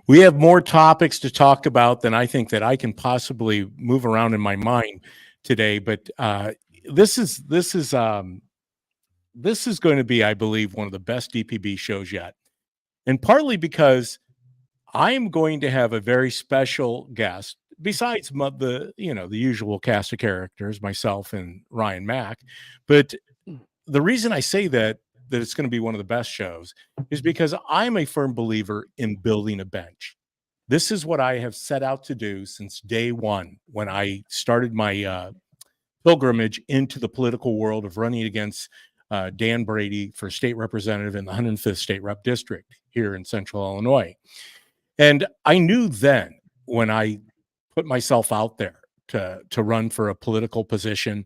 We have more topics to talk about than I think that I can possibly move around in my mind today. But this is this is this is going to be, I believe, one of the best DPB shows yet, and partly because I am going to have a very special guest besides the usual cast of characters, myself and Ryan Mack. But the reason I say that it's going to be one of the best shows is because I'm a firm believer in building a bench. This is what I have set out to do since day one when I started my pilgrimage into the political world of running against Dan Brady for state representative in the 105th State Rep District here in Central Illinois. And I knew then when I put myself out there to run for a political position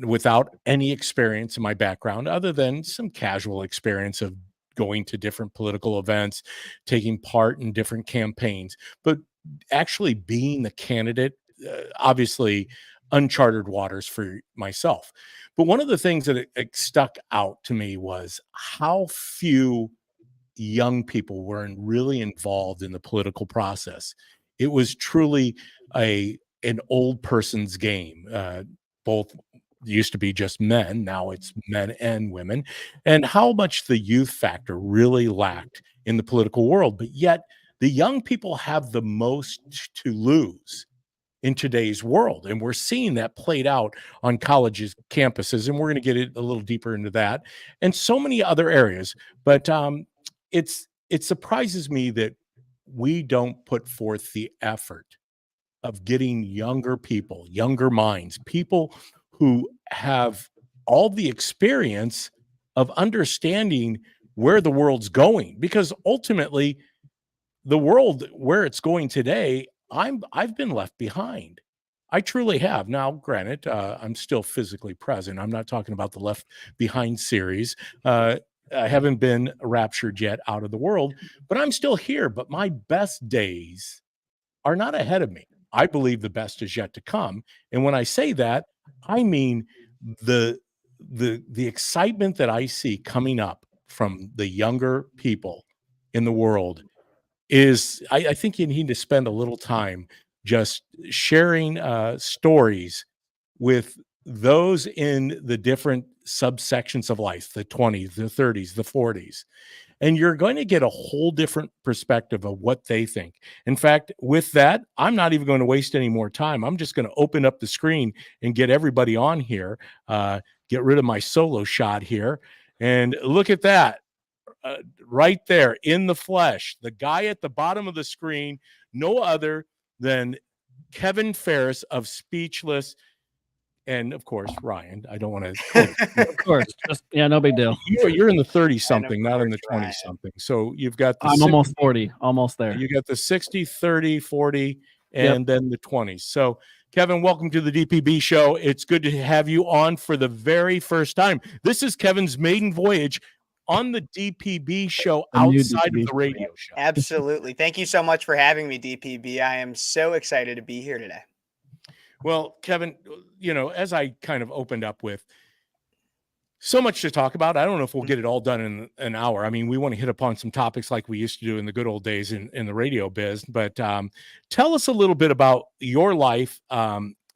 without any experience in my background, other than some casual experience of going to different political events, taking part in different campaigns, but actually being the candidate, obviously uncharted waters for myself. But one of the things that it stuck out to me was how few young people were really involved in the political process. It was truly an old person's game. Both used to be just men, now it's men and women, and how much the youth factor really lacked in the political world. But yet, the young people have the most to lose in today's world, and we're seeing that played out on colleges campuses, and we're going to get it a little deeper into that and so many other areas. But it surprises me that we don't put forth the effort of getting younger people, younger minds, people who have all the experience of understanding where the world's going, because ultimately the world where it's going today, I've been left behind. I truly have. Now, granted, I'm still physically present. I'm not talking about the Left Behind series. I haven't been raptured yet out of the world, but I'm still here. But my best days are not ahead of me. I believe the best is yet to come. And when I say that, I mean the the excitement that I see coming up from the younger people in the world is I think you need to spend a little time just sharing stories with those in the different subsections of life, the 20s, the 30s, the 40s, and you're going to get a whole different perspective of what they think. In fact, with that, I'm not even going to waste any more time. I'm just going to open up the screen and get everybody on here, get rid of my solo shot here, and look at that. Right there in the flesh, the guy at the bottom of the screen, no other than Kevin Phares of Speechless. And of course, Ryan, I don't want to. Of course. Just, yeah, no big deal. You're in the 30 something, not in the 20 something. So you've got the I'm almost 40, almost there. You got the 60, 30, 40, and then the 20s. So Kevin, welcome to the DPB show. It's good to have you on for the very first time. This is Kevin's maiden voyage on the DPB show outside of the radio show. Absolutely. Thank you so much for having me, DPB. I am so excited to be here today. Well, Kevin, as I kind of opened up with, so much to talk about. I don't know if we'll get it all done in an hour. I mean, we want to hit upon some topics like we used to do in the good old days in the radio biz. But tell us a little bit about your life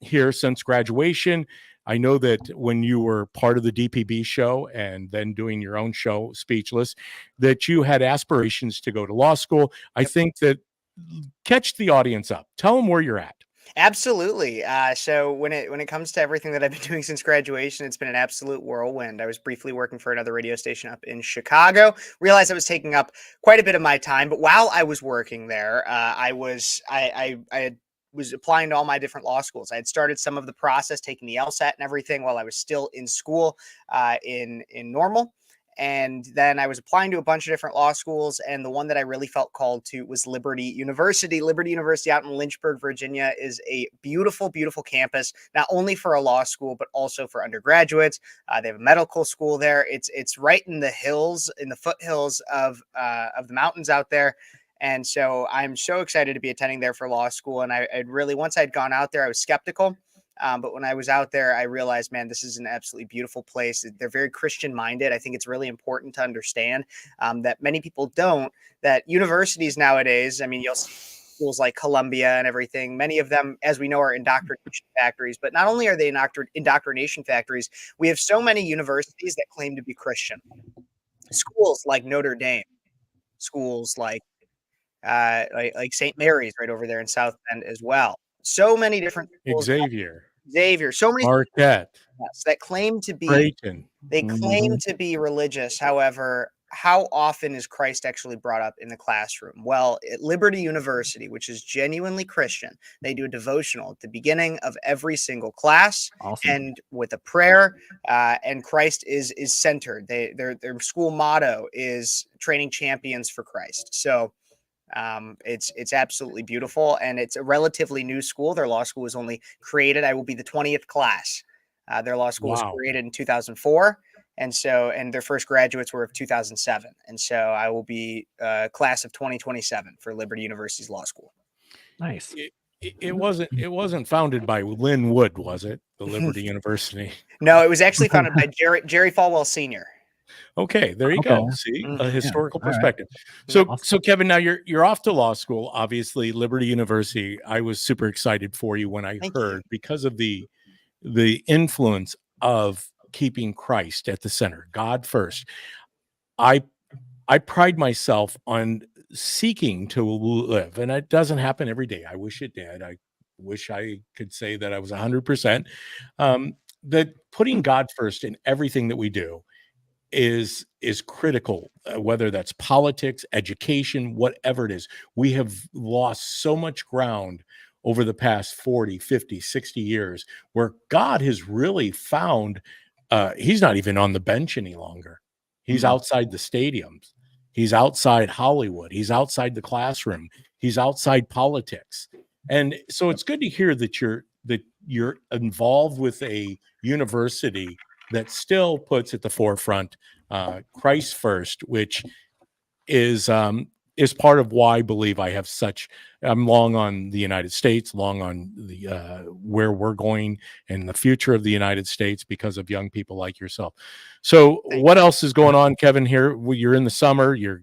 here since graduation. I know that when you were part of the DPB show and then doing your own show, Speechless, that you had aspirations to go to law school. I think that catch the audience up. Tell them where you're at. Absolutely. So when it comes to everything that I've been doing since graduation, it's been an absolute whirlwind. I was briefly working for another radio station up in Chicago. Realized I was taking up quite a bit of my time, but while I was working there, I was applying to all my different law schools. I had started some of the process, taking the LSAT and everything while I was still in school in Normal. And then I was applying to a bunch of different law schools. And the one that I really felt called to was Liberty University. Liberty University out in Lynchburg, Virginia is a beautiful, beautiful campus, not only for a law school, but also for undergraduates. They have a medical school there. It's right in the hills, in the foothills of the mountains out there. And so I'm so excited to be attending there for law school. And I really, once I'd gone out there, I was skeptical. But when I was out there, I realized, man, this is an absolutely beautiful place. They're very Christian minded. I think it's really important to understand that many people don't, that universities nowadays, I mean, you'll see schools like Columbia and everything. Many of them, as we know, are indoctrination factories. But not only are they indoctrination factories, we have so many universities that claim to be Christian. Schools like Notre Dame, schools like St. Mary's right over there in South Bend as well. So many different schools, Xavier, so many Marquette, that claim to be Creighton. they claim to be religious. However, how often is Christ actually brought up in the classroom? Well, at Liberty University, which is genuinely Christian, they do a devotional at the beginning of every single class, Awesome. and with a prayer. And Christ is centered. Their school motto is training champions for Christ. So it's absolutely beautiful, and it's a relatively new school. Their law school was only created. I will be the 20th class. Their law school was created in 2004. And their first graduates were of 2007. And so I will be class of 2027 for Liberty University's law school. Nice. It wasn't founded by Lynn Wood, was it? The Liberty University. No, it was actually founded by Jerry Falwell Sr. Okay, there you go. See, a historical perspective. Right. So Kevin, now you're off to law school. Obviously, Liberty University. I was super excited for you when I heard because of the influence of keeping Christ at the center, God first. I pride myself on seeking to live, and it doesn't happen every day. I wish it did. I wish I could say that I was 100%. That putting God first in everything that we do is critical, whether that's politics, education, whatever it is. We have lost so much ground over the past 40, 50, 60 years where God has really found he's not even on the bench any longer. He's outside the stadiums. He's outside Hollywood. He's outside the classroom. He's outside politics. And so it's good to hear that you're involved with a university that still puts at the forefront Christ first, which is part of why I believe I'm long on the United States, long on the where we're going and the future of the United States because of young people like yourself. So what else is going on, Kevin, here? You're in the summer, you're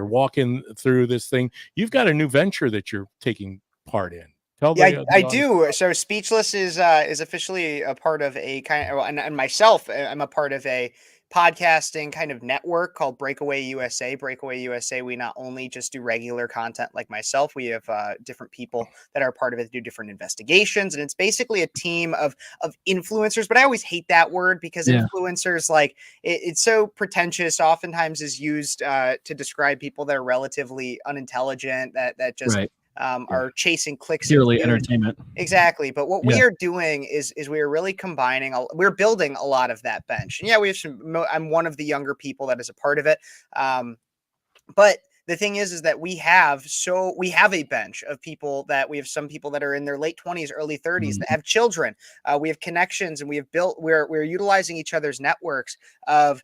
walking through this thing. You've got a new venture that you're taking part in. I do. So Speechless is officially a part of a kind of, and myself, I'm a part of a podcasting kind of network called Breakaway USA. Breakaway USA, we not only just do regular content like myself, we have different people that are part of it that do different investigations, and it's basically a team of influencers. But I always hate that word because influencers, like it's so pretentious. Oftentimes is used to describe people that are relatively unintelligent, that just are chasing clicks. Purely entertainment. Exactly. But what we are doing is we are really combining, we're building a lot of that bench. And we have I'm one of the younger people that is a part of it. But the thing is that we have a bench of people that we have some people that are in their late 20s, early 30s that have children. We have connections, and we're utilizing each other's networks of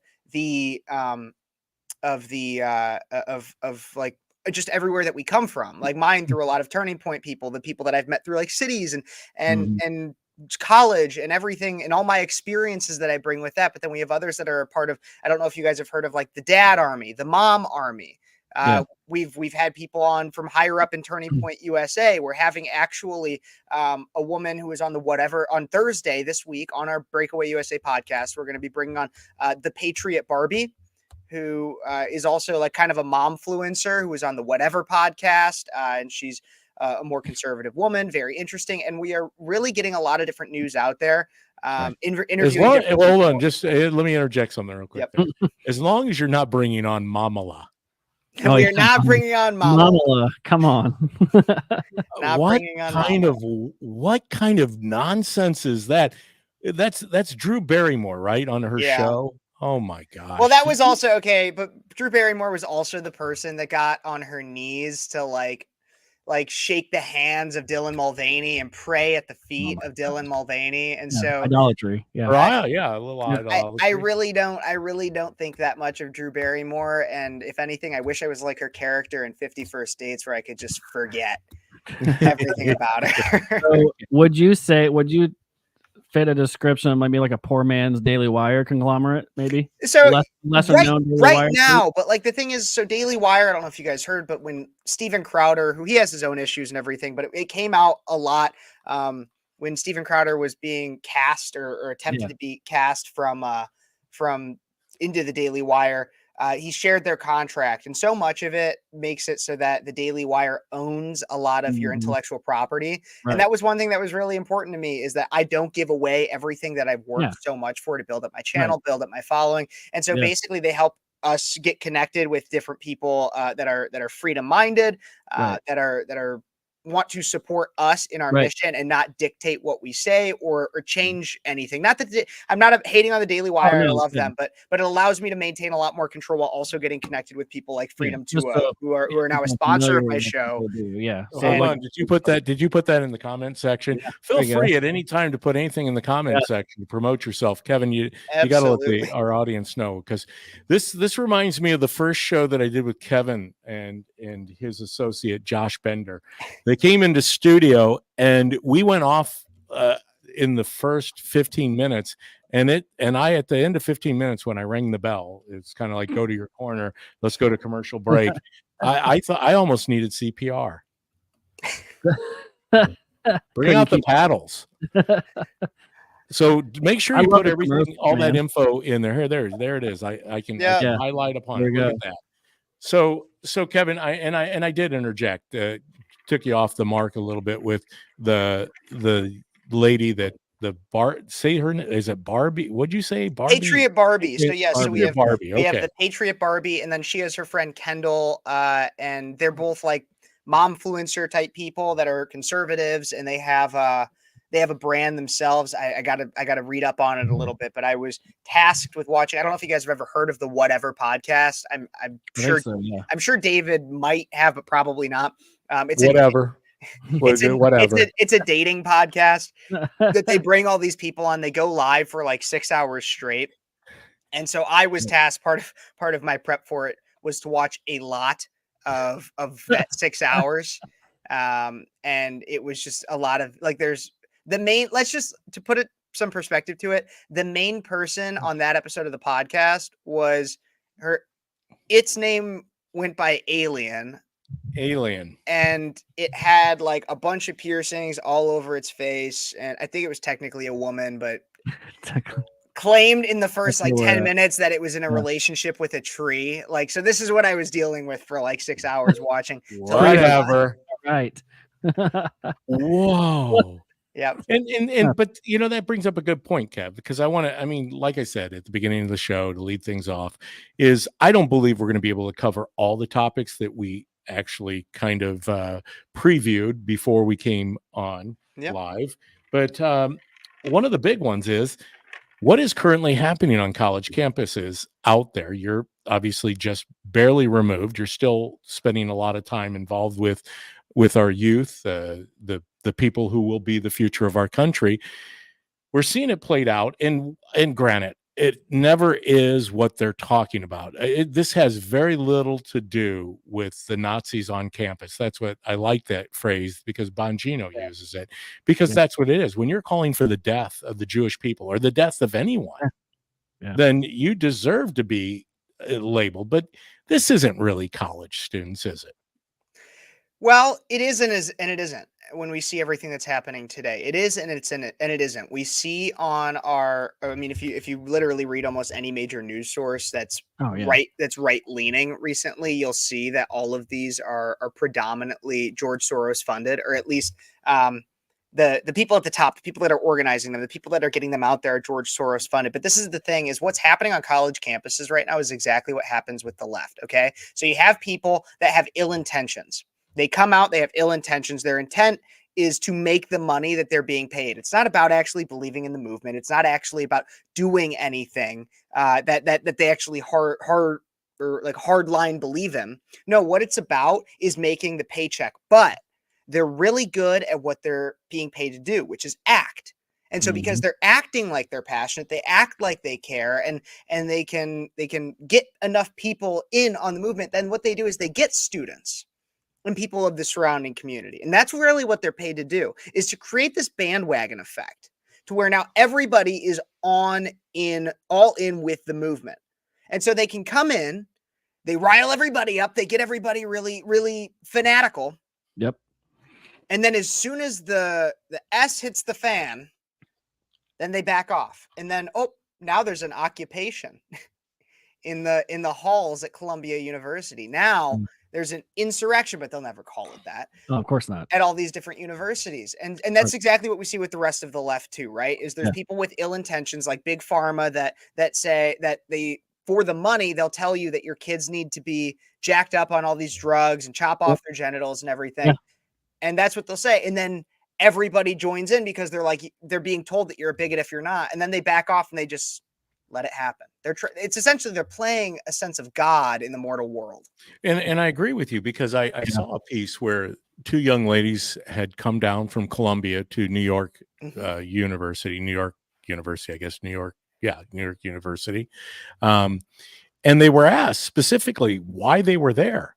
like just everywhere that we come from, like mine through a lot of Turning Point people, the people that I've met through like cities and college and everything, and all my experiences that I bring with that. But then we have others that are a part of, I don't know if you guys have heard of like the Dad Army, the Mom Army. We've had people on from higher up in Turning Point USA. We're having actually a woman who is on on Thursday this week on our Breakaway USA podcast. We're going to be bringing on the Patriot Barbie, who is also like kind of a momfluencer who is on the Whatever podcast. And she's a more conservative woman, very interesting. And we are really getting a lot of different news out there. Interviewing hold on, just let me interject something real quick. As long as you're not bringing on Mamala. We are not bringing on Mamala. Come on. What kind of nonsense is that? That's Drew Barrymore, right? On her show. Oh my God. Well, that was also okay, but Drew Barrymore was also the person that got on her knees to like shake the hands of Dylan Mulvaney and pray at the feet of Dylan Mulvaney. And so idolatry. A little idolatry. I really don't think that much of Drew Barrymore. And if anything, I wish I was like her character in 50 First Dates, where I could just forget everything about her. So would you fit a description, maybe like a poor man's Daily Wire conglomerate, maybe? So Lesser right, known Daily right Wire now, but like the thing is, so Daily Wire, I don't know if you guys heard, but when Steven Crowder, who he has his own issues and everything, but it came out a lot when Steven Crowder was being cast or attempted to be cast from into the Daily Wire. He shared their contract, and so much of it makes it so that the Daily Wire owns a lot of your intellectual property. Right. And that was one thing that was really important to me, is that I don't give away everything that I've worked so much for to build up my channel, build up my following. And so basically they help us get connected with different people that are freedom minded, that are want to support us in our mission and not dictate what we say or change anything. Not that I'm not hating on the Daily Wire. I love them, but it allows me to maintain a lot more control while also getting connected with people like Freedom to who are now a sponsor of my show. Hold on. Did you put that in the comment section? Feel free at any time to put anything in the comment section to promote yourself. Kevin, you got to let our audience know, because this reminds me of the first show that I did with Kevin and his associate Josh Bender. They came into studio and we went off in the first 15 minutes, and I at the end of 15 minutes, when I rang the bell, it's kind of like, go to your corner, let's go to commercial break. I thought I almost needed CPR. Bring out the paddles. So make sure you put everything, all that info in there. There it is. I can highlight upon it. Look at that. So Kevin, I did interject, took you off the mark a little bit with the lady that say her name, is it Barbie? What'd you say? Barbie? Patriot Barbie. So so we have Barbie. We have the Patriot Barbie, and then she has her friend Kendall, and they're both like momfluencer type people that are conservatives, and they have a brand themselves. I gotta read up on it a little bit, but I was tasked with watching. I don't know if you guys have ever heard of the Whatever podcast. I'm sure I'm sure David might have, but probably not. It's whatever. It's a dating podcast that they bring all these people on. They go live for like 6 hours straight. And so I was tasked, part of my prep for it was to watch a lot of that 6 hours. And it was just a lot of like, there's the main, to put it some perspective to it, the main person on that episode of the podcast was its name went by Alien, and it had like a bunch of piercings all over its face, and I think it was technically a woman, but claimed in the first like 10 minutes that it was in a relationship with a tree. Like, so this is what I was dealing with for like 6 hours watching. Whatever. Right. Whoa. Yeah. And but that brings up a good point, Kev, because like I said at the beginning of the show, to lead things off, is I don't believe we're going to be able to cover all the topics that we actually kind of previewed before we came on live. But one of the big ones is what is currently happening on college campuses out there. You're obviously just barely removed. You're still spending a lot of time involved with our youth, the people who will be the future of our country. We're seeing it played out, and granted, it never is what they're talking about. This has very little to do with the Nazis on campus. That's what I like that phrase, because Bongino uses it, because that's what it is. When you're calling for the death of the Jewish people or the death of anyone, then you deserve to be labeled. But this isn't really college students, is it? Well, it isn't, and it isn't. When we see everything that's happening today, it is, and it isn't. We see on if you literally read almost any major news source that's right leaning recently, you'll see that all of these are predominantly George Soros funded, or at least the people at the top, the people that are organizing them, the people that are getting them out there are George Soros funded. But this is the thing, is what's happening on college campuses right now is exactly what happens with the left. Okay, so you have people that have ill intentions. They come out, they have ill intentions. Their intent is to make the money that they're being paid. It's not about actually believing in the movement. It's not actually about doing anything that they actually hard line believe in. No, what it's about is making the paycheck. But they're really good at what they're being paid to do, which is act. And so because they're acting like they're passionate, they act like they care, and they can get enough people in on the movement, then what they do is they get students and people of the surrounding community. And that's really what they're paid to do, is to create this bandwagon effect. to where now everybody is all in with the movement. And so they can come in, they rile everybody up, they get everybody really, really fanatical. Yep. And then as soon as the S hits the fan, then they back off. And then, now there's an occupation in the halls at Columbia University. Now there's an insurrection, but they'll never call it that. Oh, of course not. At all these different universities. And that's exactly what we see with the rest of the left too, right? Is there's people with ill intentions like Big Pharma that say that for the money, they'll tell you that your kids need to be jacked up on all these drugs and chop off their genitals and everything. Yeah. And that's what they'll say. And then everybody joins in because they're being told that you're a bigot if you're not. And then they back off and they just let it happen. It's essentially they're playing a sense of God in the mortal world. And I agree with you because I saw a piece where two young ladies had come down from Columbia to New York University, I guess, New York University. And they were asked specifically why they were there.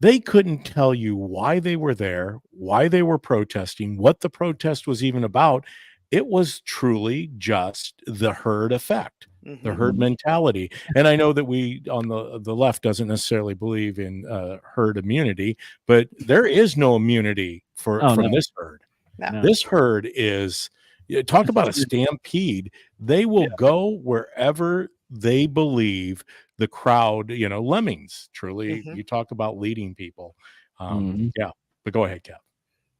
They couldn't tell you why they were there, why they were protesting, what the protest was even about. It was truly just the herd effect, the herd mentality. And I know that we on the left doesn't necessarily believe in herd immunity, but there is no immunity from this herd. No. This herd is, talk about a stampede. They will go wherever they believe the crowd, lemmings, truly. You talk about leading people. Yeah, but go ahead, Cap.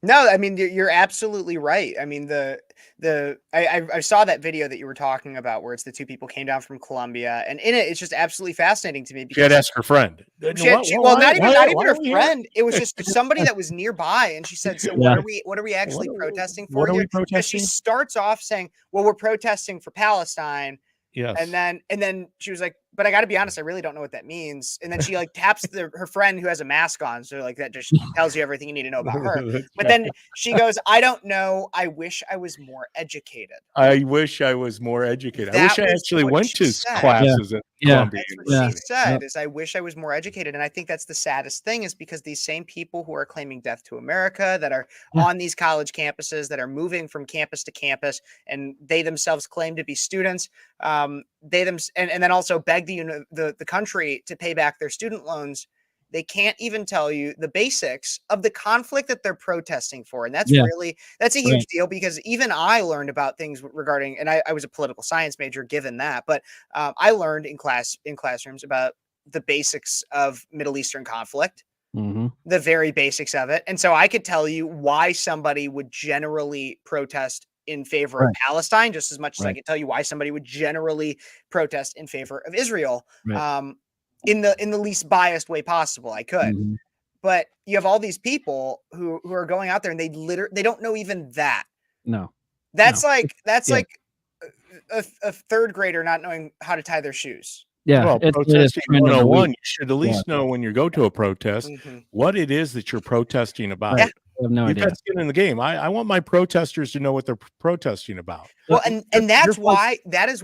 No, I mean, you're absolutely right. I mean, I saw that video that you were talking about where it's the two people came down from Columbia, and in it, it's just absolutely fascinating to me. Because she had asked her friend. Not even her friend. It was just somebody that was nearby, and she said, "So what are we actually protesting for?" What are we protesting? She starts off saying, "Well, we're protesting for Palestine." Yes. And then she was like, "But I got to be honest, I really don't know what that means." And then she like taps her friend who has a mask on, so like that just tells you everything you need to know about her. But then she goes, "I don't know. I wish I was more educated." I wish I was more educated. I wish I actually went to classes at Columbia. That's what she said. Is I wish I was more educated, and I think that's the saddest thing. Is because these same people who are claiming death to America, that are on these college campuses, that are moving from campus to campus, and they themselves claim to be students. And then also beg the country to pay back their student loans. They can't even tell you the basics of the conflict that they're protesting for. And that's that's a huge deal, because even I learned about things regarding, and I was a political science major given that, but I learned in classrooms about the basics of Middle Eastern conflict, the very basics of it. And so I could tell you why somebody would generally protest in favor of Palestine, just as much as I can tell you why somebody would generally protest in favor of Israel, in the least biased way possible. I could, but you have all these people who are going out there and they don't know even that. No, that's like a third grader not knowing how to tie their shoes. Yeah, well, protesting 101, you should at least know when you go to a protest what it is that you're protesting about. I have no idea. Got skin in the game. I want my protesters to know what they're protesting about. Well, and that is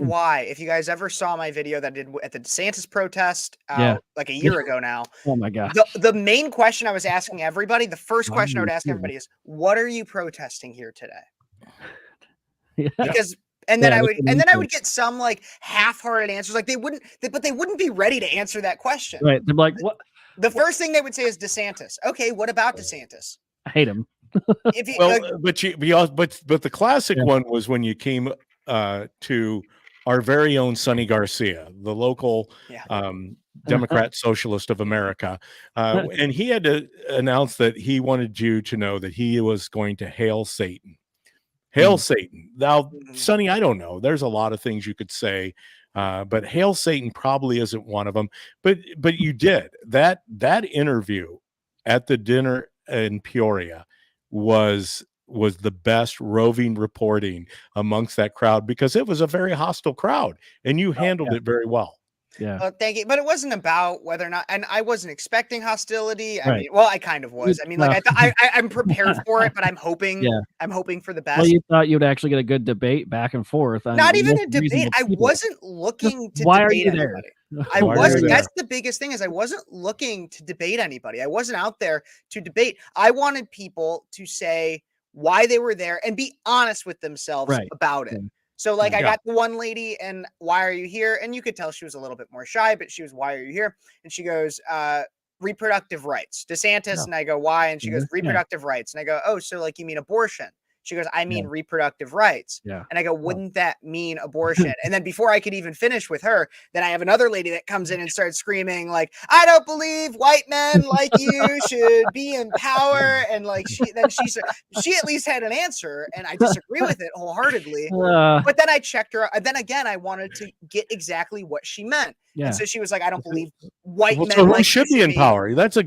why, if you guys ever saw my video that I did at the DeSantis protest like a year ago now. Oh my God. The main question I was asking everybody, the first question I would ask everybody is, what are you protesting here today? Because and then I would get some like half-hearted answers, like they wouldn't be ready to answer that question. Right. They're like, what? The first thing they would say is DeSantis. Okay, what about DeSantis? I hate him. But the classic one was when you came to our very own Sonny Garcia, the local Democrat Socialist of America, and he had to announce that he wanted you to know that he was going to hail Satan. Hail Satan. Now, Sonny, I don't know. There's a lot of things you could say, but hail Satan probably isn't one of them. But you did that interview at the dinner in Peoria was the best roving reporting amongst that crowd, because it was a very hostile crowd, and you handled it very well. Yeah. Thank you. But it wasn't about whether or not, and I wasn't expecting hostility. I mean, well, I kind of was. I mean, like I'm prepared for it, but I'm hoping for the best. Well, you thought you'd actually get a good debate back and forth. Not even a debate. I wasn't looking to Why debate are you anybody. there? I wasn't. That's the biggest thing, is I wasn't looking to debate anybody. I wasn't out there to debate. I wanted people to say why they were there and be honest with themselves Right. about it. Yeah. So like I Yeah. got the one lady and why are you here? And you could tell she was a little bit more shy, but she was, why are you here? And she goes, reproductive rights. DeSantis. Yeah. And I go, why? And she goes, Yeah. reproductive rights. And I go, oh, so like you mean abortion? She goes, I mean Yeah. reproductive rights. Yeah. And I go, wouldn't that mean abortion? And then before I could even finish with her, then I have another lady that comes in and starts screaming like, I don't believe white men like you should be in power. And like she at least had an answer, and I disagree with it wholeheartedly. But then I checked her, and then again I wanted to get exactly what she meant. Yeah. And so she was like, I don't believe white Well, men so who like you should be in power? That's a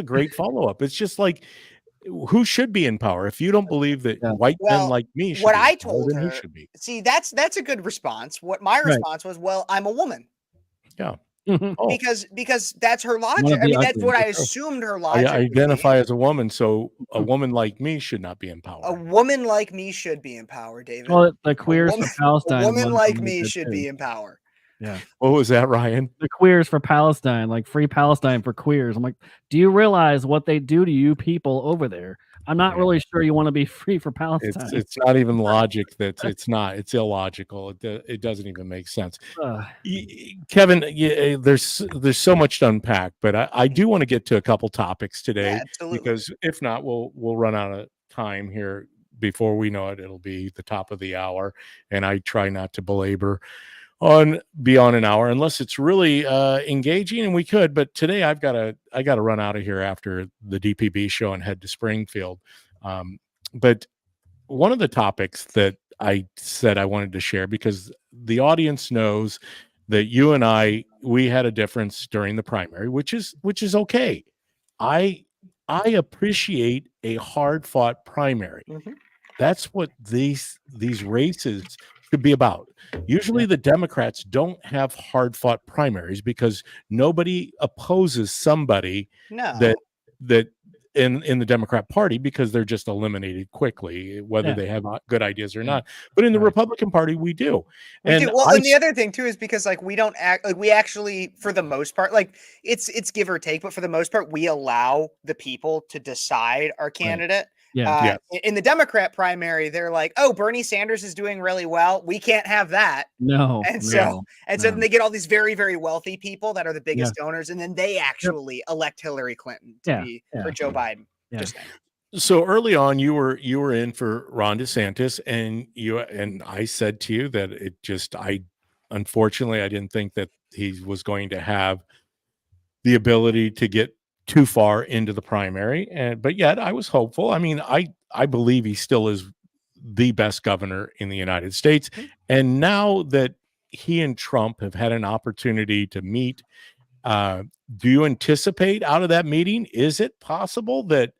great follow-up. It's just like, who should be in power? If you don't believe that white men Well, like me should what be in I power, told then who her, should be? see, that's a good response. What my Right. response was, well, I'm a woman. Yeah. Mhm. Oh, Because that's her Wanna logic. I be mean, that's ugly. what I Sure. assumed her I logic would be. identify as a woman, so a woman like me should not be in A power. woman like me should be in power, David. Well, the A queers woman, for Palestine. a woman one's like really me good should too. be in power. Yeah. What was that, Ryan? The queers for Palestine, like free Palestine for queers. I'm like, do you realize what they do to you people over there? I'm not really sure you want to be free for Palestine. It's not even logic. It's illogical. It doesn't even make sense. Kevin, there's so much to unpack, but I do want to get to a couple topics today, absolutely. because if not, we'll run out of time here. Before we know it, it'll be the top of the hour, and I try not to belabor on beyond an hour unless it's really engaging, and we could. But today I gotta run out of here after the DPB show and head to Springfield. But one of the topics that I said I wanted to share, because the audience knows that you and we had a difference during the primary, which is okay. I appreciate a hard fought primary. Mhm. That's what these races should be about. Usually the Democrats don't have hard fought primaries because nobody opposes somebody No. that in the Democrat Party, because they're just eliminated quickly, whether they have good ideas or not. But in the Republican Party, we do. We And do. Well, and the other thing too is because like we don't act like we actually, for the most part, like it's give or take, but for the most part, we allow the people to decide our candidate. Yeah. In the Democrat primary, they're like, "Oh, Bernie Sanders is doing really well. We can't have that." No. And so then they get all these very, very wealthy people that are the biggest donors, and then they actually elect Hillary Clinton to be for Joe Biden. Yeah. Just saying. so early on, you were in for Ron DeSantis, and I said to you that unfortunately I didn't think that he was going to have the ability to get too far into the primary, but yet I was hopeful. I mean, I believe he still is the best governor in the United States. And now that he and Trump have had an opportunity to meet, do you anticipate out of that meeting, is it possible that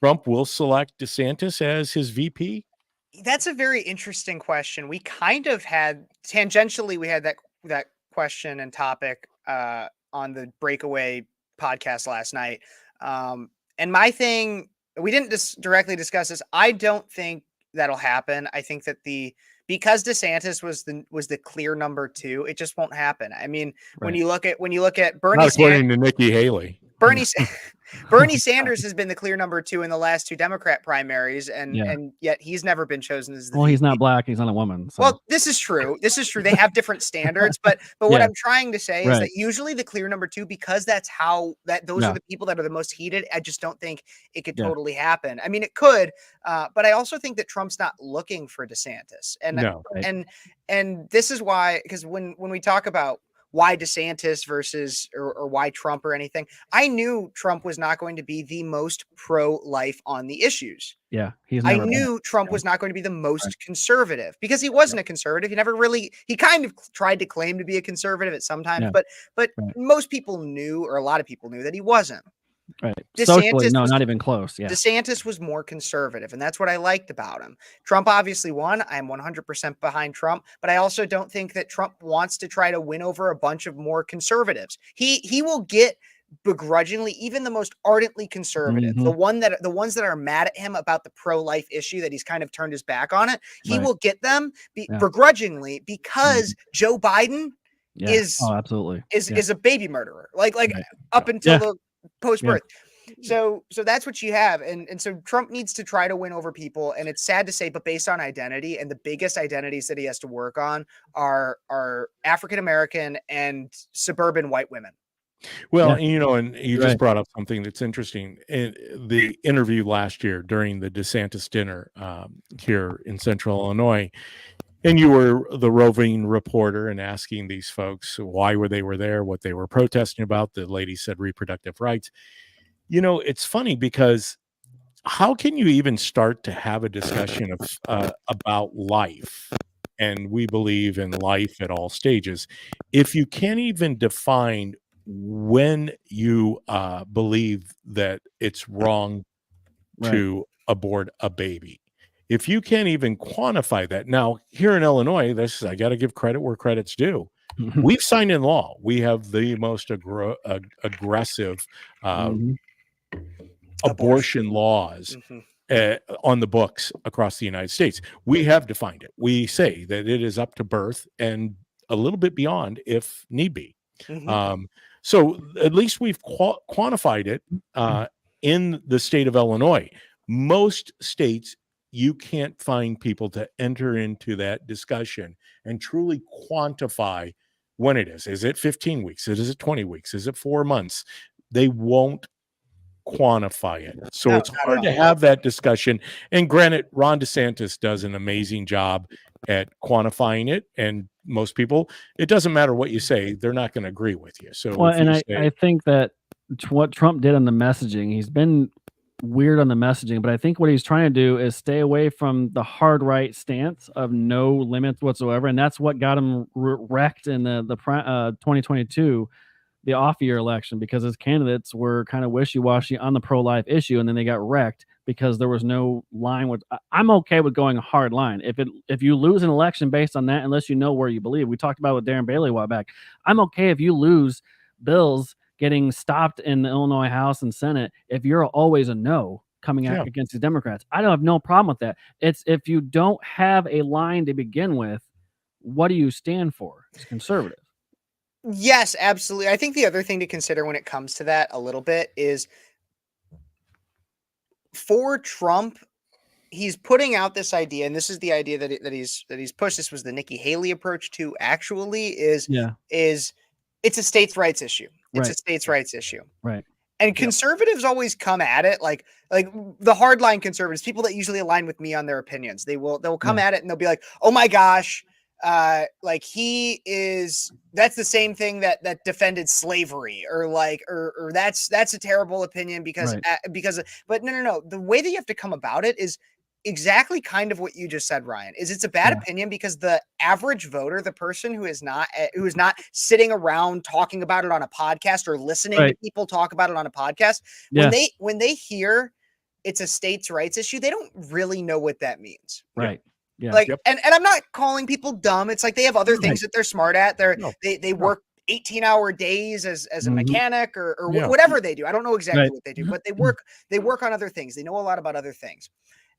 Trump will select DeSantis as his VP? That's a very interesting question. We kind of had tangentially, we had that question and topic on the Breakaway podcast last night. And my thing, we didn't directly discuss this. I don't think that'll happen. I think that because DeSantis was the clear number 2, it just won't happen. I mean, when you look at Bernie Not according to Nikki Haley. Bernie Sanders has been the clear number 2 in the last 2 Democrat primaries, and yet he's never been chosen as the Well, he's VP. not black. He's not a woman. So. Well, this is true. They have different standards, but what I'm trying to say is that usually the clear number 2, because those are the people that are the most heated. I just don't think it could totally happen. I mean, it could, but I also think that Trump's not looking for DeSantis, and this is why, because when we talk about why DeSantis versus or why Trump or anything, I knew Trump was not going to be the most pro-life on the issues. Yeah, I knew Trump was not going to be the most conservative, because he wasn't a conservative. He kind of tried to claim to be a conservative at some times, but most people knew, or a lot of people knew, that he wasn't. Right. Socially, not even close. Yeah. DeSantis was more conservative, and that's what I liked about him. Trump obviously won. I'm 100% behind Trump, but I also don't think that Trump wants to try to win over a bunch of more conservatives. He will get begrudgingly even the most ardently conservative, the ones that are mad at him about the pro-life issue that he's kind of turned his back on it. He will get them begrudgingly, because Joe Biden is absolutely is a baby murderer, like up until the post-birth. So that's what you have. And so Trump needs to try to win over people. And it's sad to say, but based on identity, and the biggest identities that he has to work on are African-American and suburban white women. Well, Yeah. and you just brought up something that's interesting. In the interview last year during the DeSantis dinner here in Central Illinois, and you were the roving reporter and asking these folks why they were there, what they were protesting about. The lady said reproductive rights. It's funny because how can you even start to have a discussion of about life? And we believe in life at all stages. If you can't even define when you believe that it's wrong to abort a baby, if you can't even quantify that. Now, here in Illinois, I got to give credit where credit's due. We've signed in law. We have the most aggressive abortion laws on the books across the United States. We have defined it. We say that it is up to birth and a little bit beyond if need be. So at least we've quantified it in the state of Illinois. Most states, you can't find people to enter into that discussion and truly quantify when it is. Is it 15 weeks? Is it 20 weeks? Is it 4 months? They won't quantify it. So it's hard to have that discussion. And granted, Ron DeSantis does an amazing job at quantifying it. And most people, it doesn't matter what you say, they're not going to agree with you. So, well, and I think that what Trump did on the messaging, he's been weird on the messaging, but I think what he's trying to do is stay away from the hard right stance of no limits whatsoever. And that's what got him wrecked in the 2022, the off-year election, because his candidates were kind of wishy-washy on the pro-life issue, and then they got wrecked because there was no line. I'm okay with going a hard line. If you lose an election based on that, unless you know where you believe, we talked about it with Darren Bailey a while back. I'm okay if you lose bills getting stopped in the Illinois House and Senate if you're always a no coming out against the Democrats. I don't have no problem with that. It's if you don't have a line to begin with, what do you stand for as conservative? Yes, absolutely. I think the other thing to consider when it comes to that a little bit is for Trump, he's putting out this idea, and this is the idea that he's pushed. This was the Nikki Haley approach to actually is it's a states' rights issue. It's a states' rights issue. Right. And conservatives always come at it like the hardline conservatives, people that usually align with me on their opinions. They'll come at it and they'll be like, "Oh my gosh, like that's the same thing that defended slavery, or that's a terrible opinion because but no. The way that you have to come about it is exactly kind of what you just said, Ryan, is it's a bad opinion because the average voter, the person who is not sitting around talking about it on a podcast or listening to people talk about it on a podcast, when they hear it's a states' rights issue, they don't really know what that means. Right. Yeah. And I'm not calling people dumb. It's like they have other things that they're smart at. They work 18-hour days as a mechanic or whatever they do. I don't know exactly what they do, but they work on other things. They know a lot about other things.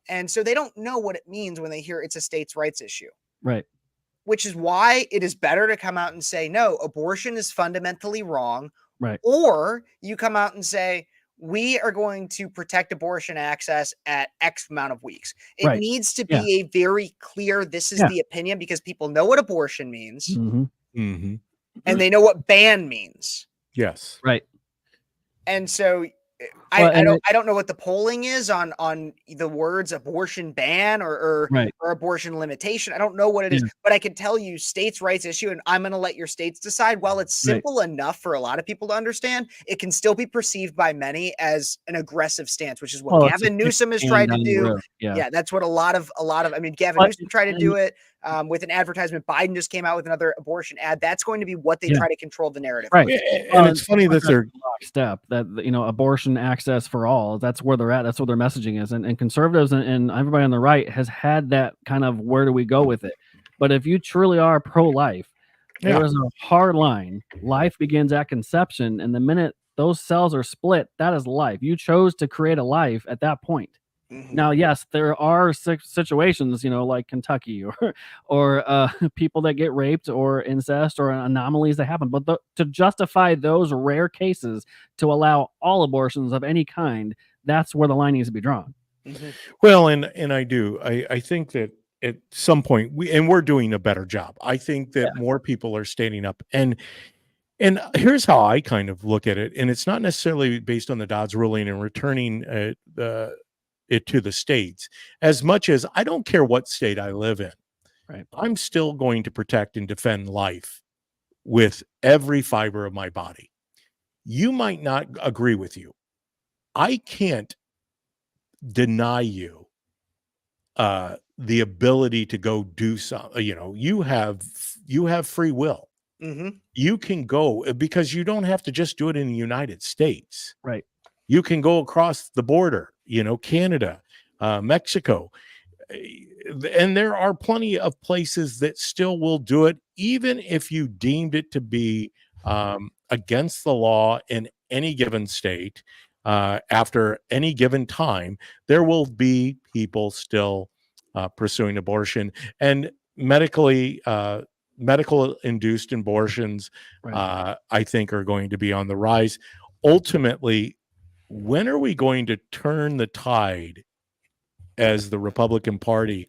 And so they don't know what it means when they hear it's a states' rights issue. Right. Which is why it is better to come out and say, no, abortion is fundamentally wrong. Right. Or you come out and say, we are going to protect abortion access at X amount of weeks. It needs to be a very clear, this is the opinion, because people know what abortion means. And they know what ban means. Yes. Right. And so I don't know what the polling is on the words abortion ban or abortion limitation. I don't know what it is, but I can tell you states' rights issue, and I'm going to let your states decide. While it's simple enough for a lot of people to understand, it can still be perceived by many as an aggressive stance, which is what Gavin Newsom has tried to do. Yeah, that's what a lot of. I mean, Gavin Newsom tried to do it with an advertisement. Biden just came out with another abortion ad. That's going to be what they try to control the narrative. Right. And it's funny that they're step that abortion access for all. That's where they're at. That's what their messaging is. And conservatives and everybody on the right has had that kind of where do we go with it. But if you truly are pro-life, there is a hard line. Life begins at conception, and the minute those cells are split, that is life. You chose to create a life at that point. Now, yes, there are situations, like Kentucky or people that get raped or incest or anomalies that happen. But to justify those rare cases to allow all abortions of any kind, that's where the line needs to be drawn. Well, and I think that at some point we're doing a better job. I think that more people are standing up, and here's how I kind of look at it. And it's not necessarily based on the Dodd's ruling and returning it to the states, as much as I don't care what state I live in. Right. I'm still going to protect and defend life with every fiber of my body. You might not agree with you. I can't deny you the ability to go do something. You have free will. You can go, because you don't have to just do it in the United States. Right. You can go across the border, Canada, Mexico. And there are plenty of places that still will do it, even if you deemed it to be against the law in any given state. After any given time, there will be people still pursuing abortion, and medical induced abortions, Right. I think, are going to be on the rise. Ultimately, when are we going to turn the tide as the Republican Party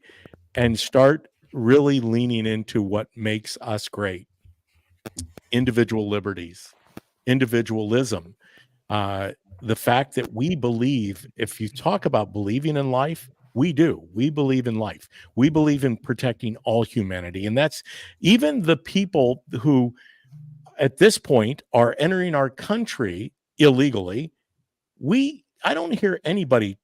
and start really leaning into what makes us great? Individual liberties, individualism, the fact that we believe, if you talk about believing in life, we do. We believe in life. We believe in protecting all humanity. And that's even the people who at this point are entering our country illegally. I don't hear anybody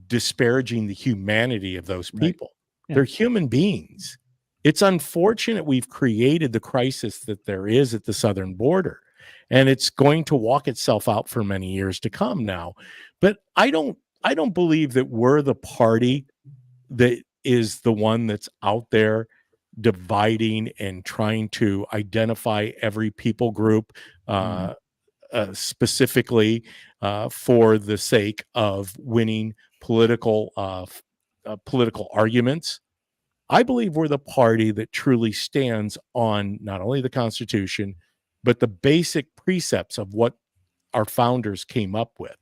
disparaging the humanity of those people. Right. Yeah. They're human beings. It's unfortunate we've created the crisis that there is at the southern border, and it's going to walk itself out for many years to come now. But I don't believe that we're the party that is the one that's out there dividing and trying to identify every people group specifically for the sake of winning political arguments. I believe we're the party that truly stands on not only the Constitution, but the basic precepts of what our founders came up with.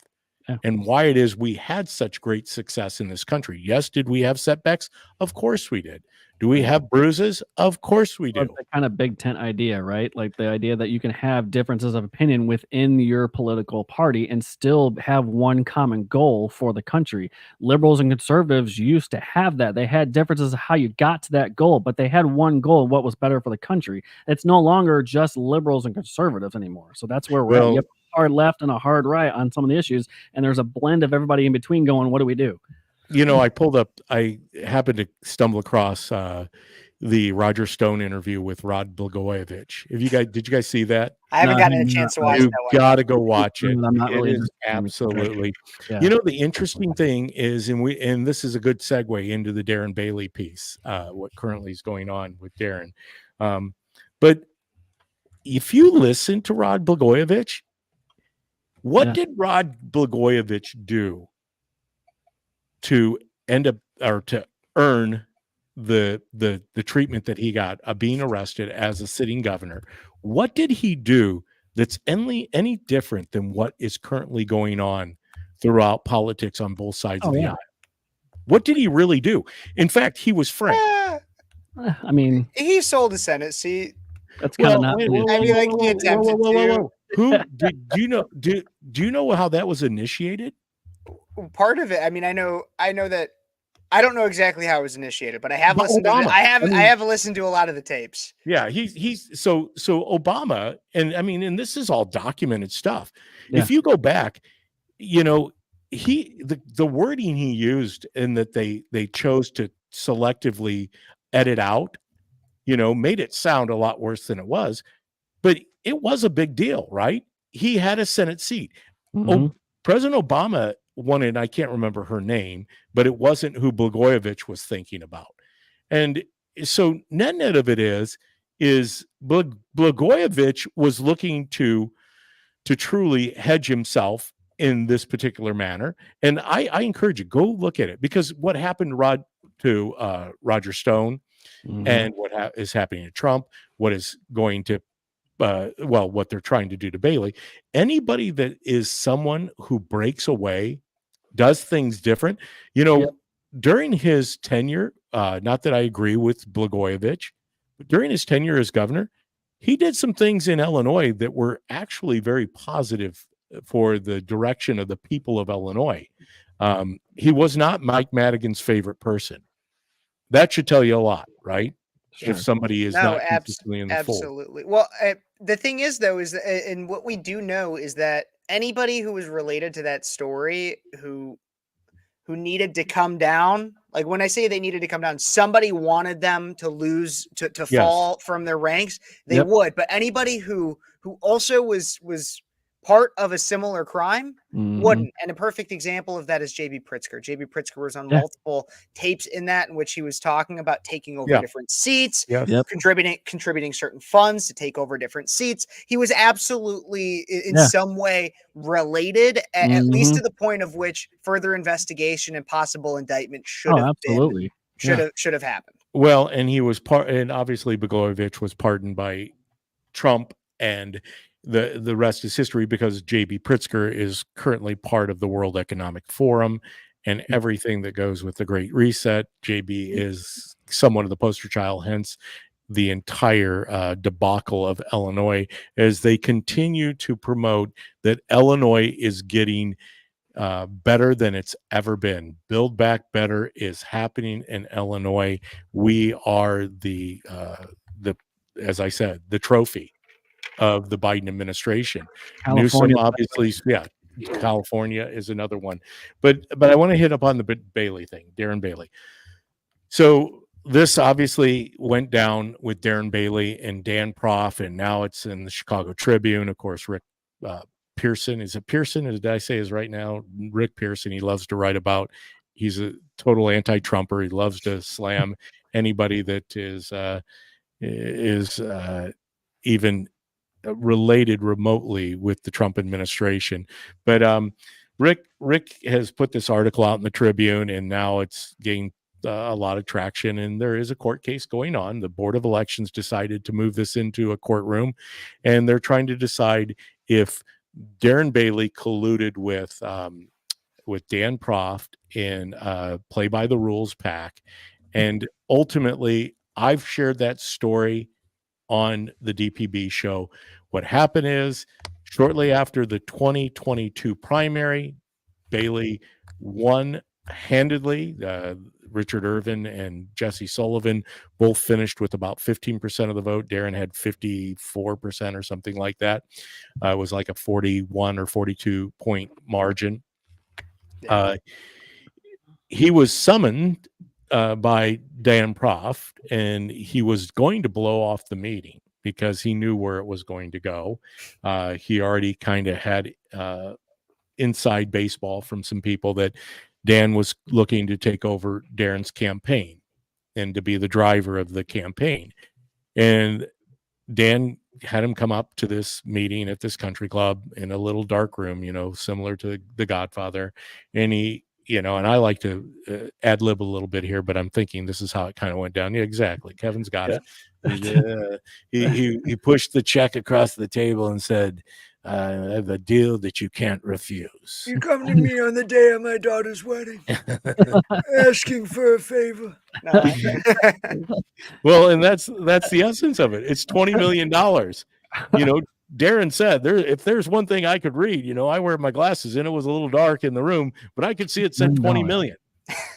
Yeah. And why it is we had such great success in this country. Yes, did we have setbacks? Of course we did. Do we have bruises? Of course we do. It's the kind of big tent idea, right? Like the idea that you can have differences of opinion within your political party and still have one common goal for the country. Liberals and conservatives used to have that. They had differences of how you got to that goal, but they had one goal, what was better for the country. It's no longer just liberals and conservatives anymore. So that's where we're at. You have a hard left and a hard right on some of the issues, and there's a blend of everybody in between going, what do we do? I happened to stumble across the Roger Stone interview with Rod Blagojevich. Did you guys see that? I haven't gotten a chance to watch that one. You got to go watch it. I'm not really absolutely. Yeah. The interesting thing is, and this is a good segue into the Darren Bailey piece, what currently is going on with Darren. But if you listen to Rod Blagojevich, what did Rod Blagojevich do to end up or to earn the treatment that he got of being arrested as a sitting governor? What did he do that's any different than what is currently going on throughout politics on both sides of the aisle? What did he really do? In fact, he was frank. I mean, he sold a Senate seat. That's kind of not. I mean, like he attempted to. Who do you know how that was initiated? Part of it, I mean, I know that I don't know exactly how it was initiated, but I have listened to I have listened to a lot of the tapes. Yeah, he's so Obama, and this is all documented stuff. Yeah. If you go back, the wording he used and that they chose to selectively edit out, made it sound a lot worse than it was, but it was a big deal, right? He had a Senate seat. Mm-hmm. President Obama wanted, I can't remember her name, but it wasn't who Blagojevich was thinking about. And so net of it is Blagojevich was looking to truly hedge himself in this particular manner. And I encourage you, go look at it, because what happened to Roger Stone and what is happening to Trump, what is going to, what they're trying to do to Bailey, anybody that is someone who breaks away, does things different, during his tenure, not that I agree with Blagojevich, but during his tenure as governor, he did some things in Illinois that were actually very positive for the direction of the people of Illinois. He was not Mike Madigan's favorite person. That should tell you a lot, right? Sure. If somebody is not consistently in the fold. Absolutely. Well, the thing is, though, is and what we do know is that anybody who was related to that story who needed to come down, like when I say they needed to come down, somebody wanted them to lose, to fall from their ranks, they would. But anybody who also was part of a similar crime wouldn't. And a perfect example of that is J.B. Pritzker. J.B. Pritzker was on multiple tapes in which he was talking about taking over different seats, contributing certain funds to take over different seats. He was absolutely in some way related, at least to the point of which further investigation and possible indictment should have happened. Well, and he was and obviously Blagojevich was pardoned by Trump, and the rest is history, because J.B. Pritzker is currently part of the World Economic Forum and everything that goes with the Great Reset. J.B. is somewhat of the poster child, hence the entire debacle of Illinois, as they continue to promote that Illinois is getting better than it's ever been. Build Back Better is happening in Illinois. We are the as I said, the trophy of the Biden administration. Newsom, obviously, California is another one. But I want to hit up on the Bailey thing, Darren Bailey. So this obviously went down with Darren Bailey and Dan Proft, and now it's in the Chicago Tribune. Of course, Rick Pearson. Is it Pearson? Did I say is right now? Rick Pearson. He loves to write about. He's a total anti-Trumper. He loves to slam anybody that is even related remotely with the Trump administration. But Rick has put this article out in the Tribune, and now it's gained a lot of traction, and there is a court case going on. The Board of Elections decided to move this into a courtroom, and they're trying to decide if Darren Bailey colluded with Dan Proft in Play by the Rules PAC. And ultimately, I've shared that story on the DPB show. What happened is, shortly after the 2022 primary, Bailey won handedly. Richard Irvin and Jesse Sullivan both finished with about 15% of the vote. Darren had 54% or something like that. It was like a 41 or 42 point margin. He was summoned by Dan Proft, and he was going to blow off the meeting because he knew where it was going to go. He already kind of had inside baseball from some people that Dan was looking to take over Darren's campaign and to be the driver of the campaign. And Dan had him come up to this meeting at this country club in a little dark room, similar to The Godfather. And he, and I like to ad lib a little bit here, but I'm thinking this is how it kind of went down. Yeah, exactly. Kevin's got it. He pushed the check across the table and said, I have a deal that you can't refuse. You come to me on the day of my daughter's wedding, asking for a favor. Well, and that's the essence of it. It's $20 million. Darren said, if there's one thing I could read, I wear my glasses and it was a little dark in the room, but I could see it said 20 million.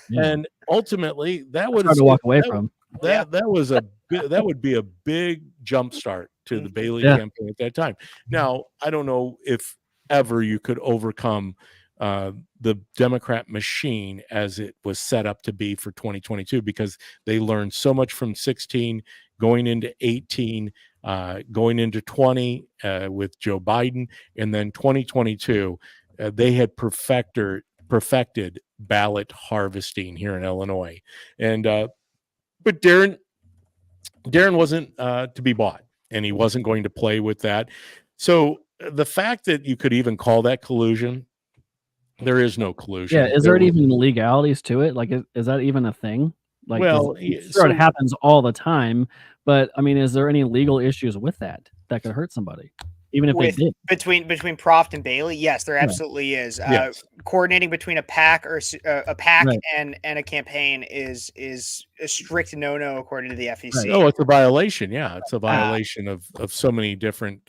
Yeah. And ultimately that was hard to walk away from. That would be a big jump start to the Bailey campaign at that time. Now, I don't know if ever you could overcome the Democrat machine as it was set up to be for 2022, because they learned so much from 16 going into 18, going into 20 with Joe Biden, and then 2022, they had perfected ballot harvesting here in Illinois. And but Darren wasn't to be bought, and he wasn't going to play with that. So the fact that you could even call that collusion, There is no collusion. Yeah, is there even legalities to it? Like, is that even a thing? Like, Well, sure, it happens all the time, but I mean, is there any legal issues with that could hurt somebody, even if they With did? between Proft and Bailey, yes, there Yeah. absolutely is. Yes. Coordinating between a PAC or a PAC Right. and a campaign is a strict no according to the FEC. Oh, it's a violation. Yeah, it's a violation of so many different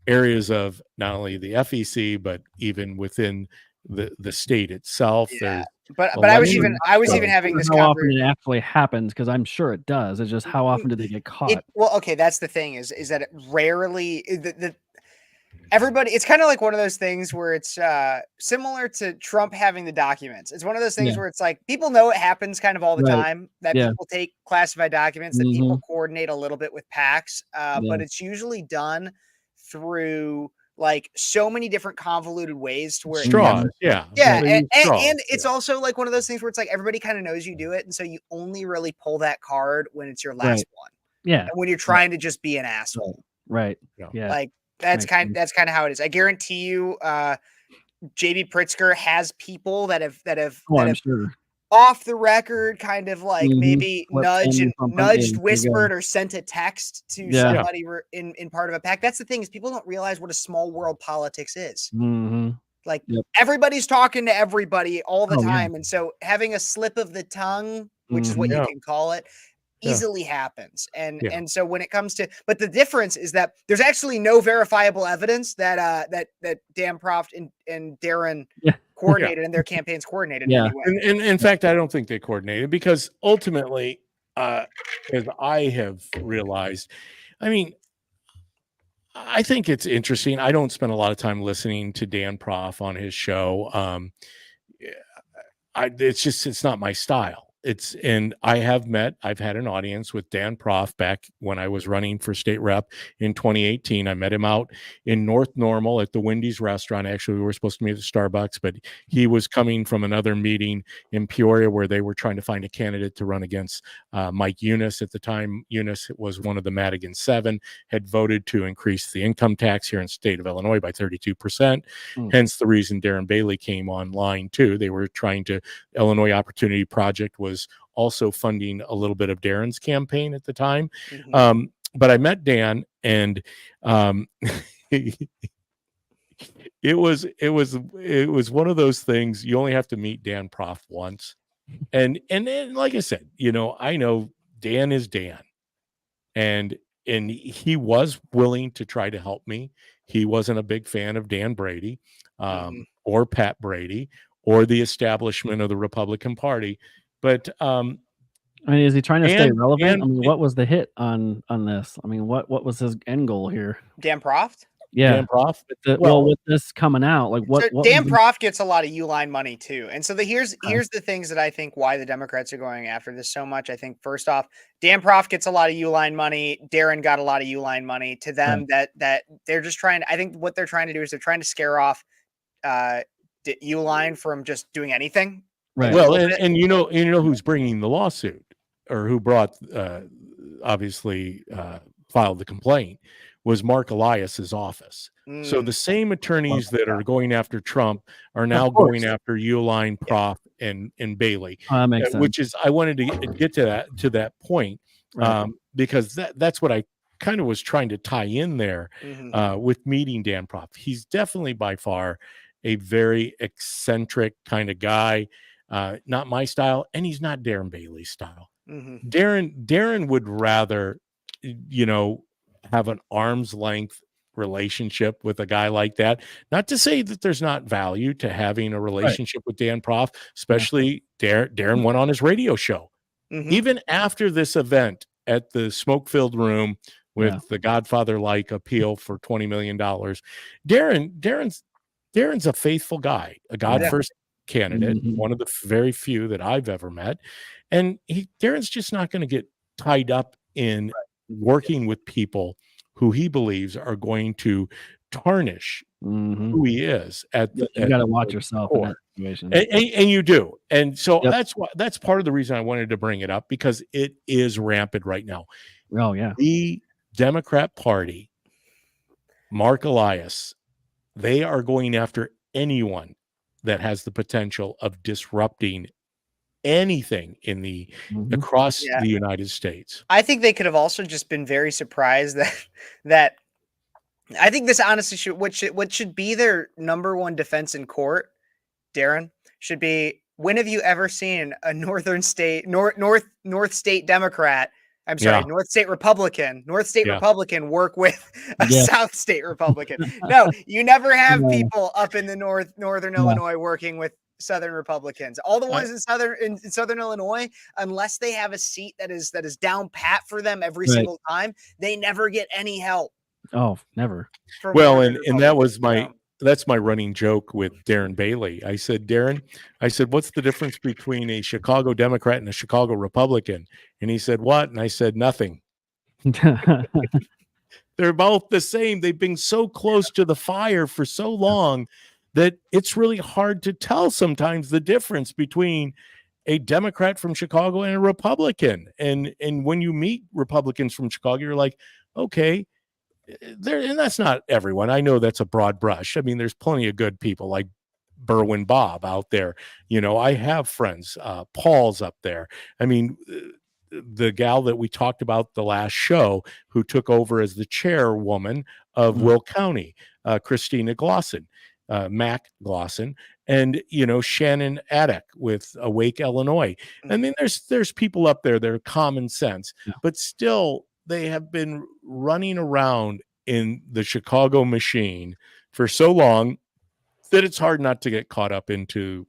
areas of not only the FEC but even within the state itself. Yeah. There's But I was election- even having this how often conversation. it actually happens, because I'm sure it does. It's just how often do they get caught? Well, okay, that's the thing is that it rarely everybody. It's kind of like one of those things where it's similar to Trump having the documents. It's one of those things Yeah. where it's like people know it happens kind of all the Right. time that Yeah. people take classified documents, that people coordinate a little bit with PACs, but it's usually done through like so many different convoluted ways to where straws. Yeah. yeah, They use straws. and it's also like one of those things where it's like everybody kind of knows you do it, and so you only really pull that card when it's your last Right. one, Yeah. and when you're trying to just be an asshole. Right. Yeah. Yeah. Like that's Makes kind of how it is. I guarantee you, JB Pritzker has people that have Oh, I'm sure. off the record kind of like maybe What nudged, family from nudged, Bundy, whispered, or sent a text to Yeah. somebody in part of a pack. That's the thing, is people don't realize what a small world politics is. Mm-hmm. Like Yep. everybody's talking to everybody all the Oh, yeah. time. And so having a slip of the tongue, which is what Yeah. you can call it, Yeah. easily happens. And Yeah. and so when it comes to, but the difference is that there's actually no verifiable evidence that Dan Proft and Darren Yeah. coordinated and their campaigns coordinated Yeah. in any way. And in fact, I don't think they coordinated, because ultimately, as I have realized, I mean, I think it's interesting. I don't spend a lot of time listening to Dan Prof on his show. It's not my style. I've had an audience with Dan Prof back when I was running for state rep in 2018. I met him out in North Normal at the Wendy's restaurant. Actually, we were supposed to meet at Starbucks, but he was coming from another meeting in Peoria where they were trying to find a candidate to run against Mike Eunice. At the time, Eunice was one of the Madigan 7, had voted to increase the income tax here in the state of Illinois by 32%. Hence the reason Darren Bailey came online too. They were trying to, Illinois Opportunity Project was also funding a little bit of Darren's campaign at the time. But I met Dan, and it was one of those things. You only have to meet Dan Prof once, and like I said, I know Dan is Dan, and he was willing to try to help me. He wasn't a big fan of Dan Brady, or Pat Brady, or the establishment of the Republican Party. But I mean, is he trying to stay relevant? and I mean, what was the hit on this? I mean, what was his end goal here? Dan Proft? Yeah. Dan Prof? With this coming out, like what? So Dan Proft gets a lot of Uline money too, and so here's the things that I think why the Democrats are going after this so much. I think first off, Dan Proft gets a lot of Uline money. Darren got a lot of Uline money. To them, that they're just trying. I think what they're trying to do is they're trying to scare off Uline from just doing anything. Right. Well, and you know who's bringing the lawsuit, or who brought obviously filed the complaint, was Mark Elias's office. So the same attorneys that are going after Trump are now going after Uline, Prof, and Bailey. That makes sense. Which is, I wanted to get to that point, because that's what I kind of was trying to tie in there with meeting Dan Prof. He's definitely by far a very eccentric kind of guy. Not my style, and he's not Darren Bailey's style. Darren would rather, have an arm's length relationship with a guy like that. Not to say that there's not value to having a relationship with Dan Prof, especially Darren went on his radio show. Even after this event at the smoke-filled room with the Godfather-like appeal for $20 million, Darren's a faithful guy, a God-first candidate, one of the very few that I've ever met. And Darren's just not going to get tied up in working with people who he believes are going to tarnish who he is. You got to watch yourself in that situation, and you do. And so that's part of the reason I wanted to bring it up, because it is rampant right now. Oh yeah, the Democrat Party, Mark Elias, they are going after anyone that has the potential of disrupting anything in the Mhm. across Yeah. the United States. I think they could have also just been very surprised that I think this honestly what should be their number one defense in court, Darren, should be, when have you ever seen a northern state North state Democrat, I'm sorry, Yeah, North state yeah. Republican work with a Yeah. South state Republican? No, you never have No. people up in the northern Yeah. Illinois working with Southern Republicans. All the I- ones in Southern Illinois, unless they have a seat that is down pat for them every Right. single time, they never get any help Oh, never. from Well, northern and that was Republicans. that's my running joke with Darren Bailey. I said, Darren, what's the difference between a Chicago Democrat and a Chicago Republican? And he said, what? And I said, nothing. They're both the same. They've been so close to the fire for so long that it's really hard to tell sometimes the difference between a Democrat from Chicago and a Republican. And when you meet Republicans from Chicago, you're like, okay, there, and that's not everyone. I know that's a broad brush. I mean, there's plenty of good people like Berwin Bob out there. You know, I have friends. Paul's up there. I mean, the gal that we talked about the last show who took over as the chairwoman of Mhm. Will County, Christina Glosson, Mac Glosson, and Shannon Addick with Awake Illinois. I mean, there's people up there that are common sense, Yeah. but still they have been running around in the Chicago machine for so long that it's hard not to get caught up into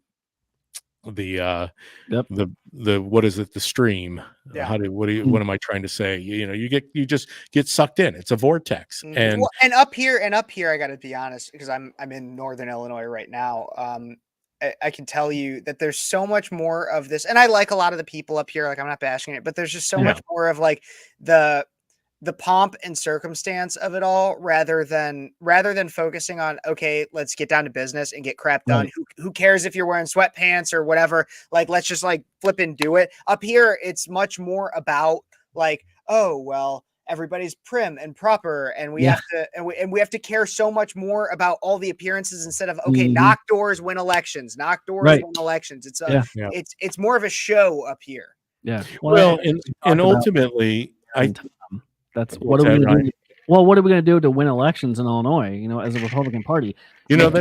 the Yep. the what is it, the stream. Yeah. What am I trying to say? You just get sucked in. It's a vortex. And Well, and up here I got to be honest, because I'm in northern Illinois right now. I can tell you that there's so much more of this, and I like a lot of the people up here. Like, I'm not bashing it, but there's just so Yeah. much more of like the pomp and circumstance of it all, rather than focusing on, okay, let's get down to business and get crap done. Right. Who cares if you're wearing sweatpants or whatever? Like, let's just like flip and do it. Up here, it's much more about like, oh well, everybody's prim and proper, and we Yeah. have to and we have to care so much more about all the appearances instead of, okay, Mhm. knock doors, win elections, knock doors, Right. win elections. It's Yeah. Yeah. it's more of a show up here. Yeah. well, we and talked about ultimately, in time. That's What's what are we that, going to Ryan? do? Well, what are we going to do to win elections in Illinois? As a Republican Party, that's Found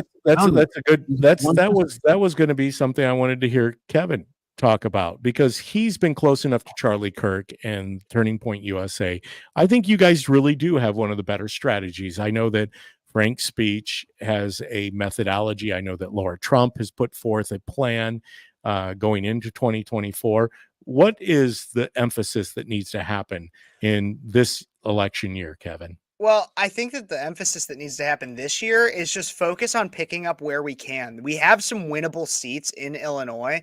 a good one that was going to be something I wanted to hear Kevin talk about, because he's been close enough to Charlie Kirk and Turning Point USA. I think you guys really do have one of the better strategies. I know that Frank's speech has a methodology. I know that Laura Trump has put forth a plan going into 2024. What is the emphasis that needs to happen in this election year, Kevin? Well, I think that the emphasis that needs to happen this year is just focus on picking up where we can. We have some winnable seats in Illinois,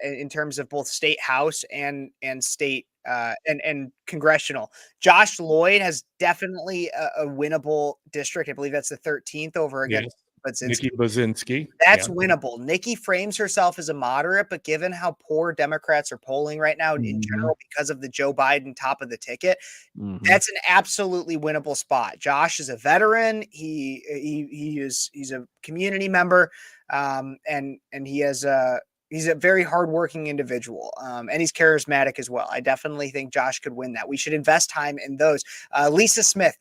in terms of both state house and state and congressional. Josh Lloyd has definitely a winnable district. I believe that's the 13th over against Budzinski. Nikki Budzinski. That's Yeah. winnable. Nikki frames herself as a moderate, but given how poor Democrats are polling right now in Mhm. general because of the Joe Biden top of the ticket, Mhm. that's an absolutely winnable spot. Josh is a veteran. He's a community member, and he's a very hardworking individual, and he's charismatic as well. I definitely think Josh could win that. We should invest time in those. Lisa Smith,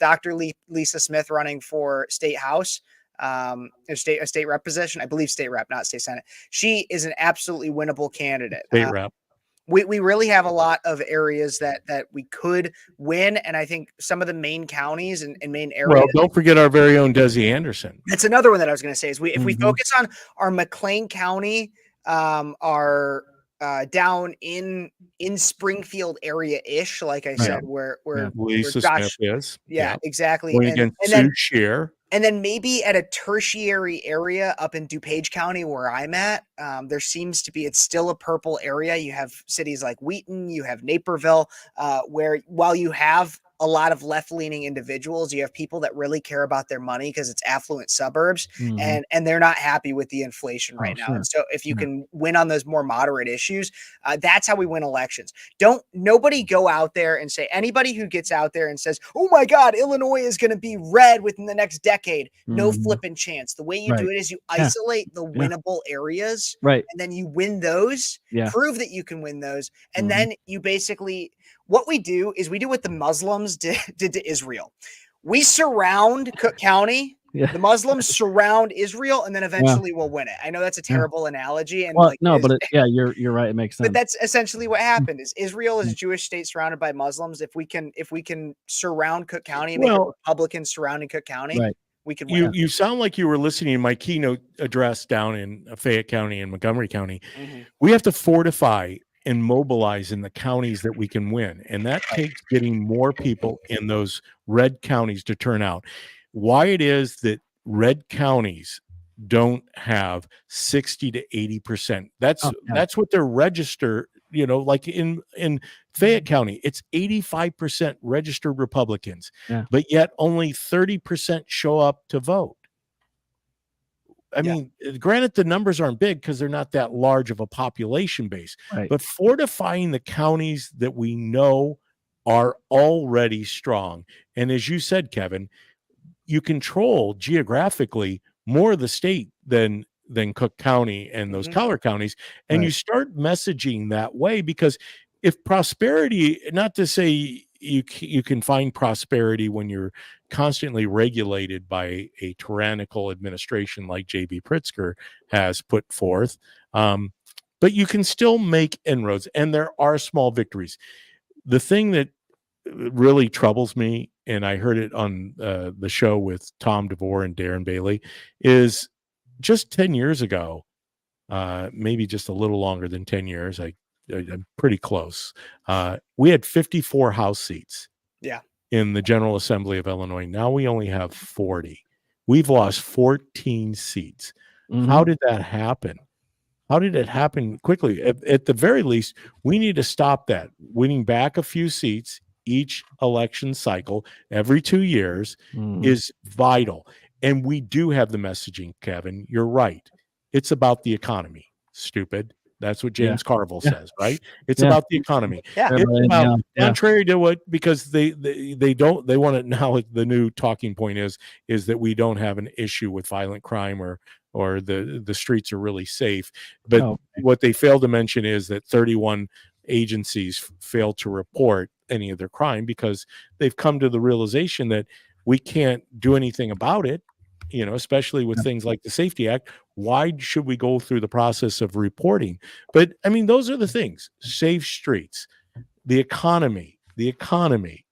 Lisa Smith, running for state house, a state rep position. I believe state rep, not state senate. She is an absolutely winnable candidate. State rep. We really have a lot of areas that we could win, and I think some of the main counties and main areas. Well, don't forget our very own Desi Anderson. That's another one that I was going to say is if we Mhm. focus on our McLean County, our down in Springfield area ish, like I said, where Lisa Josh, Smith is. yeah, exactly, Going and against then Sue Shear. and then maybe at a tertiary area up in DuPage County where I'm at, there seems to be, it's still a purple area. You have cities like Wheaton, you have Naperville, where while you have a lot of left-leaning individuals. You have people that really care about their money because it's affluent suburbs, Mhm. and they're not happy with the inflation Oh, right now. sure. And so if you Yeah. can win on those more moderate issues, that's how we win elections. Nobody go out there and say, anybody who gets out there and says, oh my God, Illinois is going to be red within the next decade. No Mhm. flipping chance. The way you do Right. it is you Yeah. isolate the Yeah. winnable areas, Right. and then you win those, Yeah. prove that you can win those. And Mhm. then you basically, what we do is we do what the Muslims did to Israel. We surround Cook County. Yeah. The Muslims surround Israel, and then Yeah. eventually we'll win it. I know that's a Yeah. terrible analogy, and Well, like, no, but yeah, you're right. It makes sense. but that's essentially what happened. Is Israel is Yeah. a Jewish state surrounded by Muslims. If we can surround Cook County and make it Well, Republican surrounding Cook County, Right. we can win. you sound like you were listening to my keynote address down in Fayette County and Montgomery County. Mhm. We have to fortify and mobilize in the counties that we can win, and that takes getting more people in those red counties to turn out. Why it is that red counties don't have 60 to 80%. Oh, yeah. That's what their register, like in Fayette County, it's 85% registered Republicans, Yeah. but yet only 30% show up to vote. I Yeah. mean, granted, the numbers aren't big because they're not that large of a population base, Right. but fortifying the counties that we know are already strong. And as you said, Kevin, you control geographically more of the state than Cook County and those Mhm. collar counties, and Right. you start messaging that way, because if prosperity, not to say you can find prosperity when you're constantly regulated by a tyrannical administration like JB Pritzker has put forth, but you can still make inroads, and there are small victories. The thing that really troubles me, and I heard it on the show with Tom DeVore and Darren Bailey, is just 10 years ago, maybe just a little longer than 10 years. I'm pretty close. We had 54 House seats Yeah. in the General Assembly of Illinois. Now we only have 40. We've lost 14 seats. Mhm. How did that happen? How did it happen quickly? At the very least, we need to stop that. Winning back a few seats each election cycle every 2 years Mhm. is vital. And we do have the messaging, Kevin. You're right. It's about the economy, stupid. That's what Yeah. James Carville Yeah. says, right? It's Yeah. about the economy. Yeah. It's Right, about, yeah. contrary to what, because they want it now. The new talking point is that we don't have an issue with violent crime, or the streets are really safe. But Oh, okay. what they fail to mention is that 31 agencies fail to report any of their crime because they've come to the realization that we can't do anything about it, especially with Yeah. things like the Safety Act. Why should we go through the process of reporting? But I mean, those are the things: safe streets, the economy. Mhm.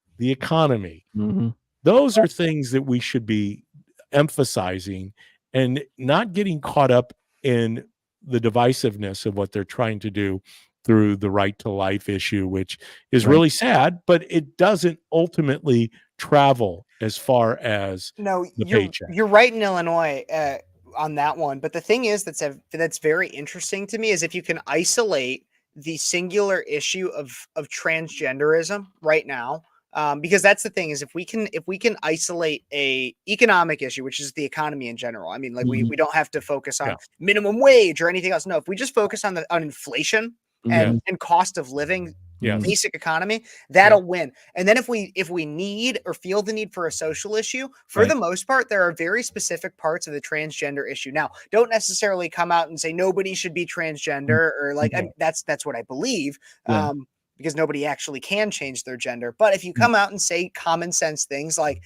Those are things that we should be emphasizing, and not getting caught up in the divisiveness of what they're trying to do through the right to life issue, which is Right. really sad, but it doesn't ultimately travel as far as No, the you're paycheck. right in Illinois on that one. But the thing is that's very interesting to me is if you can isolate the singular issue of transgenderism right now. Because that's the thing is if we can isolate a economic issue, which is the economy in general. I mean, like Mhm. we don't have to focus on Yeah. minimum wage or anything else. No, if we just focus on inflation Mhm. and cost of living, Yes. basic economy, that'll win. And then if we need or feel the need for a social issue, for Right. the most part, there are very specific parts of the transgender issue. Now, don't necessarily come out and say nobody should be transgender or like Mhm. that's what I believe. Yeah. Because nobody actually can change their gender. But if you Mm. come out and say common sense things like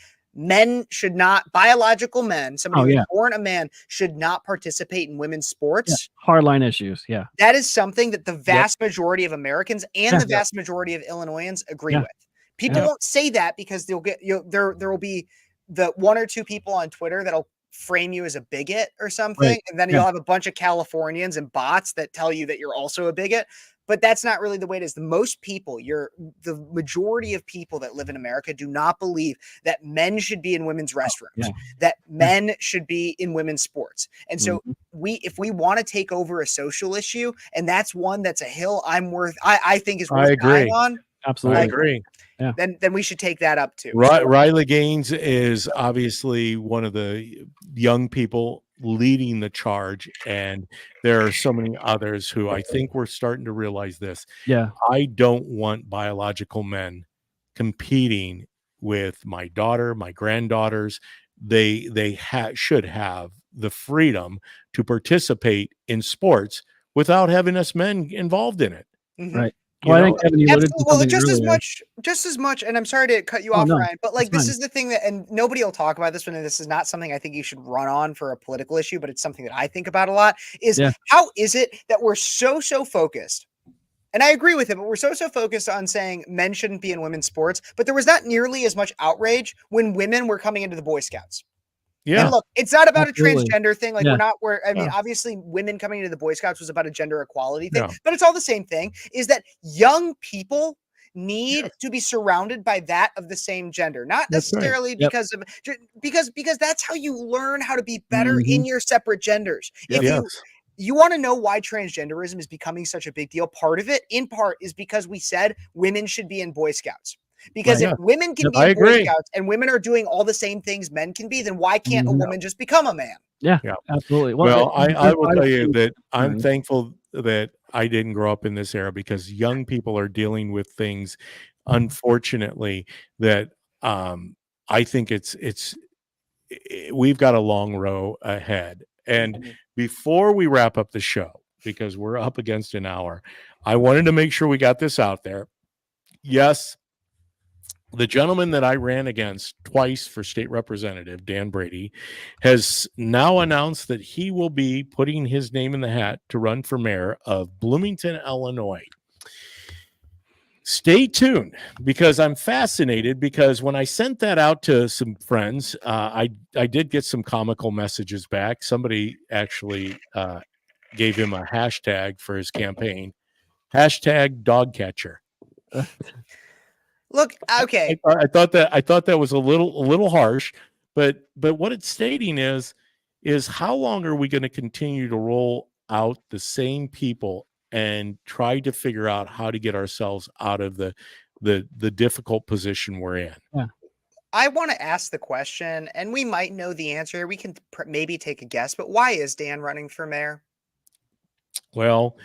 biological men, somebody Oh, who's yeah. born a man should not participate in women's Yeah. sports. Hardline issues. Yeah. That is something that the vast majority of Americans and Yeah. the vast majority of Illinoisans agree Yeah. with. People Yeah. won't say that because there will be the one or two people on Twitter that'll frame you as a bigot or something, Right. and then Yeah. you'll have a bunch of Californians and bots that tell you that you're also a bigot. But that's not really the way it is. The majority of people that live in America do not believe that men should be in women's restrooms, Yeah. that men should be in women's sports. And so Mhm. if we want to take over a social issue, and that's one that's a hill I think is worth I dying agree. on. Absolutely. I agree. then we should take that up too. Riley Gaines is obviously one of the young people leading the charge, and there are so many others who I think we're starting to realize this. Yeah. I don't want biological men competing with my daughter, my granddaughters. They should have the freedom to participate in sports without having us men involved in it. Mhm. Right. You Well, I know? think Kevin, you alluded to Absolutely. Well, something earlier. just as much, and I'm sorry to cut you Oh, off, no, Ryan, but like that's this fine. is the thing that, and nobody will talk about this one, and this is not something I think you should run on for a political issue, but it's something that I think about a lot. Is Yeah. how is it that we're so focused? And I agree with him, but we're so focused on saying men shouldn't be in women's sports, but there was not nearly as much outrage when women were coming into the Boy Scouts. Yeah. And look, it's not about Absolutely. a transgender thing. Like Yeah. I mean, Yeah. obviously women coming into the Boy Scouts was about a gender equality thing, Yeah. but it's all the same thing, is that young people need Yes. to be surrounded by that of the same gender, not That's right. necessarily Yep. because that's how you learn how to be better Mhm. in your separate genders. Yes. If you want to know why transgenderism is becoming such a big deal, part of it, in part, is because we said women should be in Boy Scouts. Because Right. if women can Yep. be I in Boy agree. Scouts and women are doing all the same things men can be, then why can't a Mhm. woman just become a man? Yeah. Yeah. Absolutely. Well, I there's will quite a tell you few that I'm concerns. thankful that I didn't grow up in this era, because young people are dealing with things, unfortunately, that I think we've got a long row ahead. And Mhm. before we wrap up the show, because we're up against an hour, I wanted to make sure we got this out there. Yes, the gentleman that I ran against twice for state representative, Dan Brady, has now announced that he will be putting his name in the hat to run for mayor of Bloomington, Illinois. Stay tuned, because I'm fascinated, because when I sent that out to some friends, I did get some comical messages back. Somebody actually gave him a hashtag for his campaign, hashtag dog catcher. Look, okay. I thought that was a little harsh, but what it's stating is how long are we going to continue to roll out the same people and try to figure out how to get ourselves out of the difficult position we're in? Yeah. I want to ask the question, and we might know the answer. We can maybe take a guess, but why is Dan running for mayor? Well,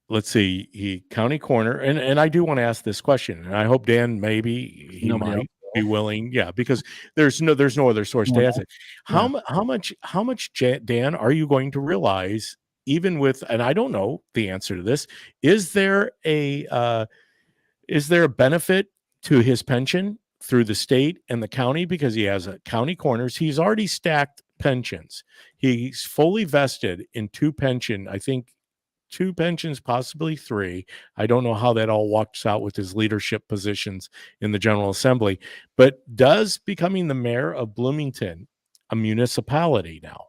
let's see. He county corner, and I do want to ask this question, and I hope Dan maybe he Nobody might else be willing. Yeah, because there's no other source to Yeah. ask it. How much Dan are you going to realize, even with, and I don't know the answer to this, is there a benefit to his pension through the state and the county, because he has a county corners? He's already stacked pensions. He's fully vested in two pensions, possibly three. I don't know how that all works out with his leadership positions in the General Assembly, but does becoming the mayor of Bloomington a municipality now?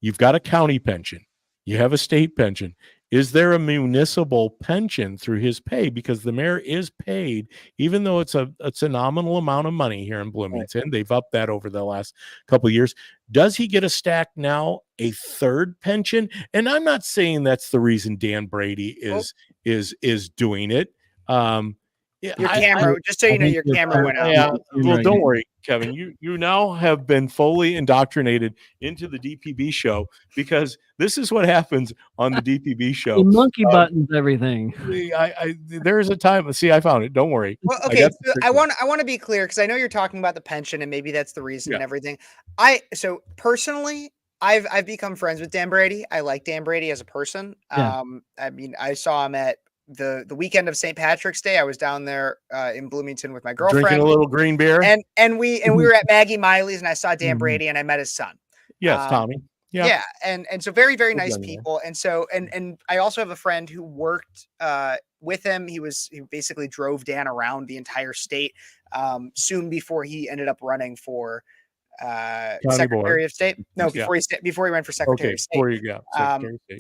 You've got a county pension, you have a state pension. Is there a municipal pension through his pay? Because the mayor is paid, even though it's a nominal amount of money here in Bloomington. Right. They've upped that over the last couple of years. Does he get a stack now, a third pension? And I'm not saying that's the reason Dan Brady is doing it. Your camera, just so you know, your camera went out. Yeah, well, don't worry, Kevin. You now have been fully indoctrinated into the DPB show, because this is what happens on the DPB show. He monkey buttons everything. There's a time. See, I found it. Don't worry. Well, okay. So I want to be clear, because I know you're talking about the pension, and maybe that's the reason and everything. So personally, I've become friends with Dan Brady. I like Dan Brady as a person. Yeah. I mean, I saw him at the weekend of St. Patrick's Day. I was down there in Bloomington with my girlfriend, drinking a little green beer, and we were at Maggie Miley's, and I saw Dan Brady, and I met his son. Yes, Tommy. Yeah, and so very, very nice people. And so and I also have a friend who worked with him. He basically drove Dan around the entire state soon before he ended up running for Secretary of State. No, before he ran for Secretary of State. Before you go.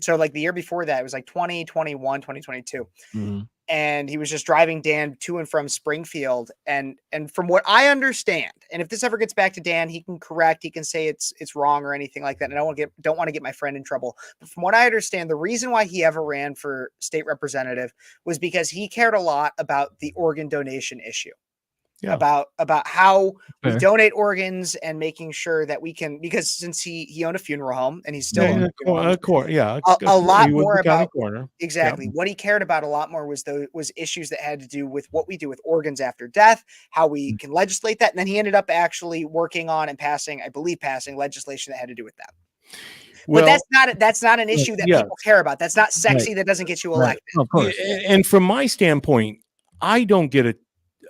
So like the year before that, it was like 2021, 2022. Mm-hmm. and he was just driving Dan to and from Springfield. And from what I understand, and if this ever gets back to Dan, he can correct, he can say it's wrong or anything like that. And I don't want to get my friend in trouble. But from what I understand, the reason why he ever ran for state representative was because he cared a lot about the organ donation issue. Yeah. About how we Fair. donate organs and making sure that we can, because since he owned a funeral home and he's still Yeah, owns a funeral home, a lot he was more the county about- coroner. exactly what he cared about a lot more was issues that had to do with what we do with organs after death, how we can legislate that. And then he ended up actually working on and passing legislation that had to do with that. Well, But that's not an issue that yeah. people care about. That's not sexy. That doesn't get you elected. Of course. And from my standpoint, I don't get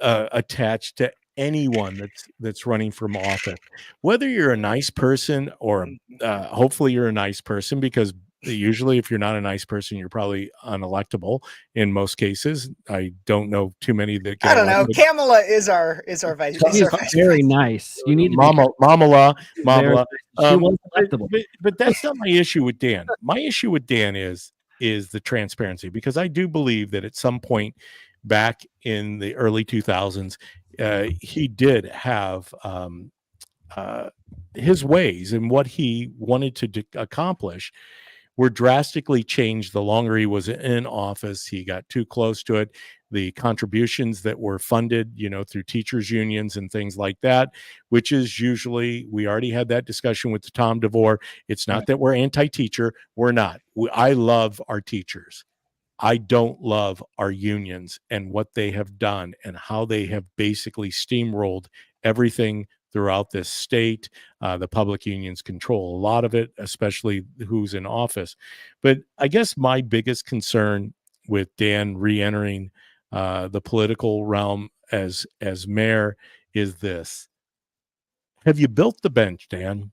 attached to anyone that's running from office, whether you're a nice person or hopefully you're a nice person, because usually if you're not a nice person, you're probably unelectable in most cases. I don't know too many that get I don't know. elected. Kamala is our vice. She's Is our vice very president. nice. You need to be Mamala. very nice. She was electable. But that's not my issue with Dan. My issue with Dan is the transparency, because I do believe that at some point back in the early 2000s, he did have his ways, and what he wanted to accomplish were drastically changed the longer he was in office. He got too close to it. The contributions that were funded, through teachers unions and things like that, which is usually, we already had that discussion with Tom DeVore. It's not that we're anti-teacher. We're not. I love our teachers. I don't love our unions and what they have done and how they have basically steamrolled everything throughout this state. The public unions control a lot of it, especially who's in office. But I guess my biggest concern with Dan re-entering the political realm as mayor is this. Have you built the bench, Dan?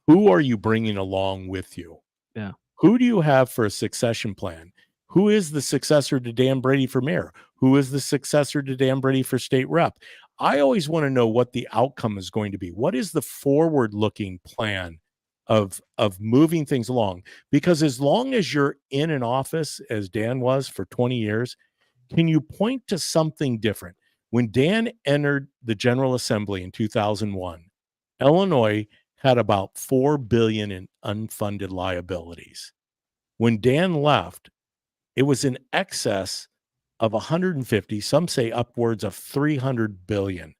Who are you bringing along with you? Yeah. Who do you have for a succession plan? Who is the successor to Dan Brady for mayor? Who is the successor to Dan Brady for state rep? I always want to know what the outcome is going to be. What is the forward-looking plan of moving things along? Because as long as you're in an office, as Dan was for 20 years, can you point to something different? When Dan entered the General Assembly in 2001, Illinois had about $4 billion in unfunded liabilities. When Dan left, it was in excess of 150, some say upwards of 300 billion.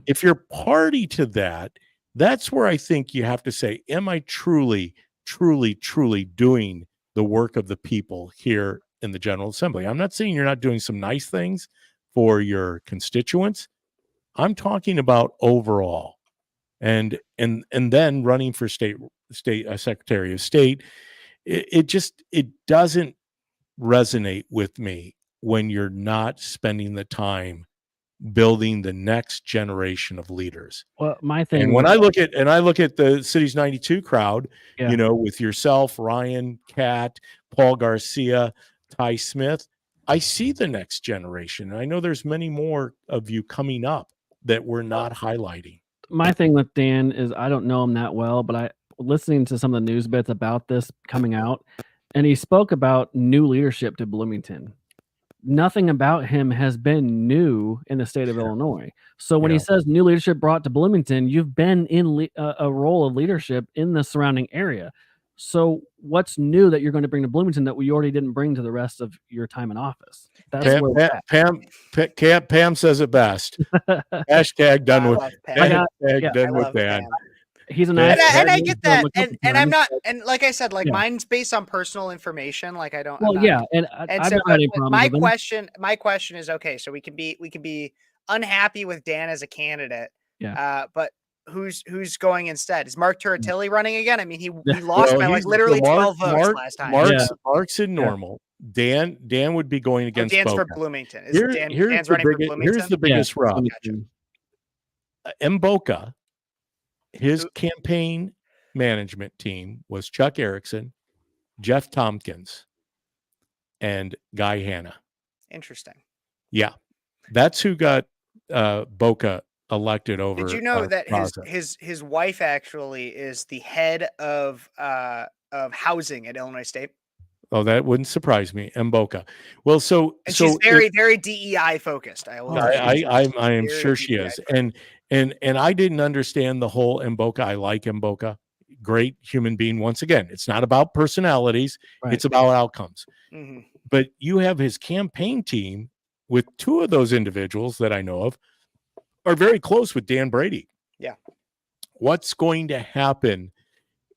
If you're party to that, that's where I think you have to say, am I truly doing the work of the people here in the General Assembly? I'm not saying you're not doing some nice things for your constituents. I'm talking about overall. And then running for state Secretary of State, it doesn't resonate with me when you're not spending the time building the next generation of leaders. Well, my thing, And when I look at the Cities 92 crowd, Yeah. with yourself, Ryan, Kat, Paul Garcia, Ty Smith, I see the next generation. I know there's many more of you coming up that we're not highlighting. my thing with Dan is I don't know him that well, but I listening to some of the news bits about this coming out, and he spoke about new leadership to Bloomington. Nothing about him has been new in the state of Illinois. So when he says new leadership brought to Bloomington, you've been in a role of leadership in the surrounding area. So what's new that you're going to bring to Bloomington that we already didn't bring to the rest of your time in office? That's where we're at. Pam says it best. Hashtag done with. Hashtag done with Dan. He's a Yeah. nice And I he's get done that, a couple and I'm times, not, but- and like I said, like Yeah. mine's based on personal information. Like I don't. I'm Well, not- yeah, and And I've so, never had any but problems my with him. question is, okay, so we can be unhappy with Dan as a candidate. Yeah. But who's going instead? Is Mark Turatelli running again? I mean, he lost by like he's- literally so 12 votes last time. Mark's in normal. Dan would be going against Dan's for Boca. Bloomington. Is Dan's Here's running for the Bloomington? biggest rub. Bloomington. In Boca, his campaign management team was Chuck Erickson, Jeff Tompkins, and Guy Hanna. Interesting. Yeah, that's who got Boca elected over. Did you know that Plaza. his wife actually is the head of housing at Illinois State? Oh, that wouldn't surprise me. Mboka. Well, so And so she's very, very DEI focused. I will. I am Very sure she DEI is. focused. And I didn't understand the whole Mboka. I like Mboka. Great human being. Once again, it's not about personalities, Right. it's about outcomes. hmm But you have his campaign team with two of those individuals that I know of are very close with Dan Brady. Yeah. What's going to happen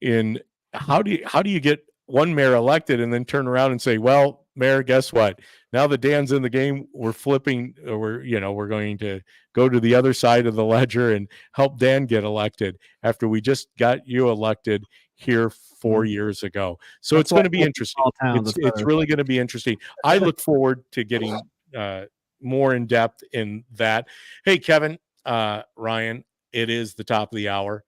in how do you get one mayor elected and then turn around and say, well, mayor, guess what? Now that Dan's in the game, we're flipping, or we're going to go to the other side of the ledger and help Dan get elected after we just got you elected here 4 years ago. So That's it's going to why be interesting. small towns, It's it's better. really going to be interesting. I look forward to getting more in depth in that. Hey, Kevin, Ryan, it is the top of the hour.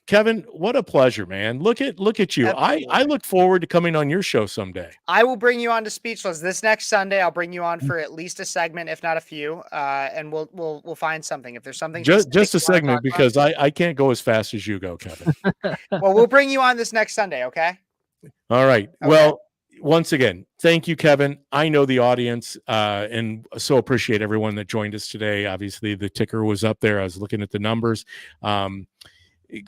Kevin, what a pleasure, man. Look at you. I Absolutely. look forward to coming on your show someday. I will bring you on to Speechless this next Sunday. I'll bring you on for at least a segment, if not a few, and we'll find something. If there's something Just specific a you wanna segment, talk about, because I can't go as fast as you go, Kevin. well, we'll bring you on this next Sunday. Okay. All right. Okay. Well, once again, thank you, Kevin. I know the audience, and so appreciate everyone that joined us today. Obviously, the ticker was up there. I was looking at the numbers.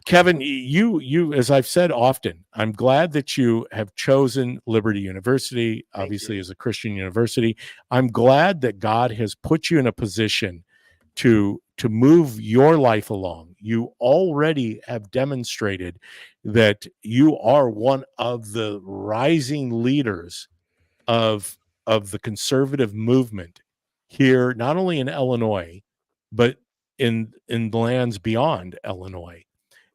Kevin, you, as I've said often, I'm glad that you have chosen Liberty University, obviously as a Christian university. I'm glad that God has put you in a position to move your life along. You already have demonstrated that you are one of the rising leaders of the conservative movement here, not only in Illinois, but in lands beyond Illinois.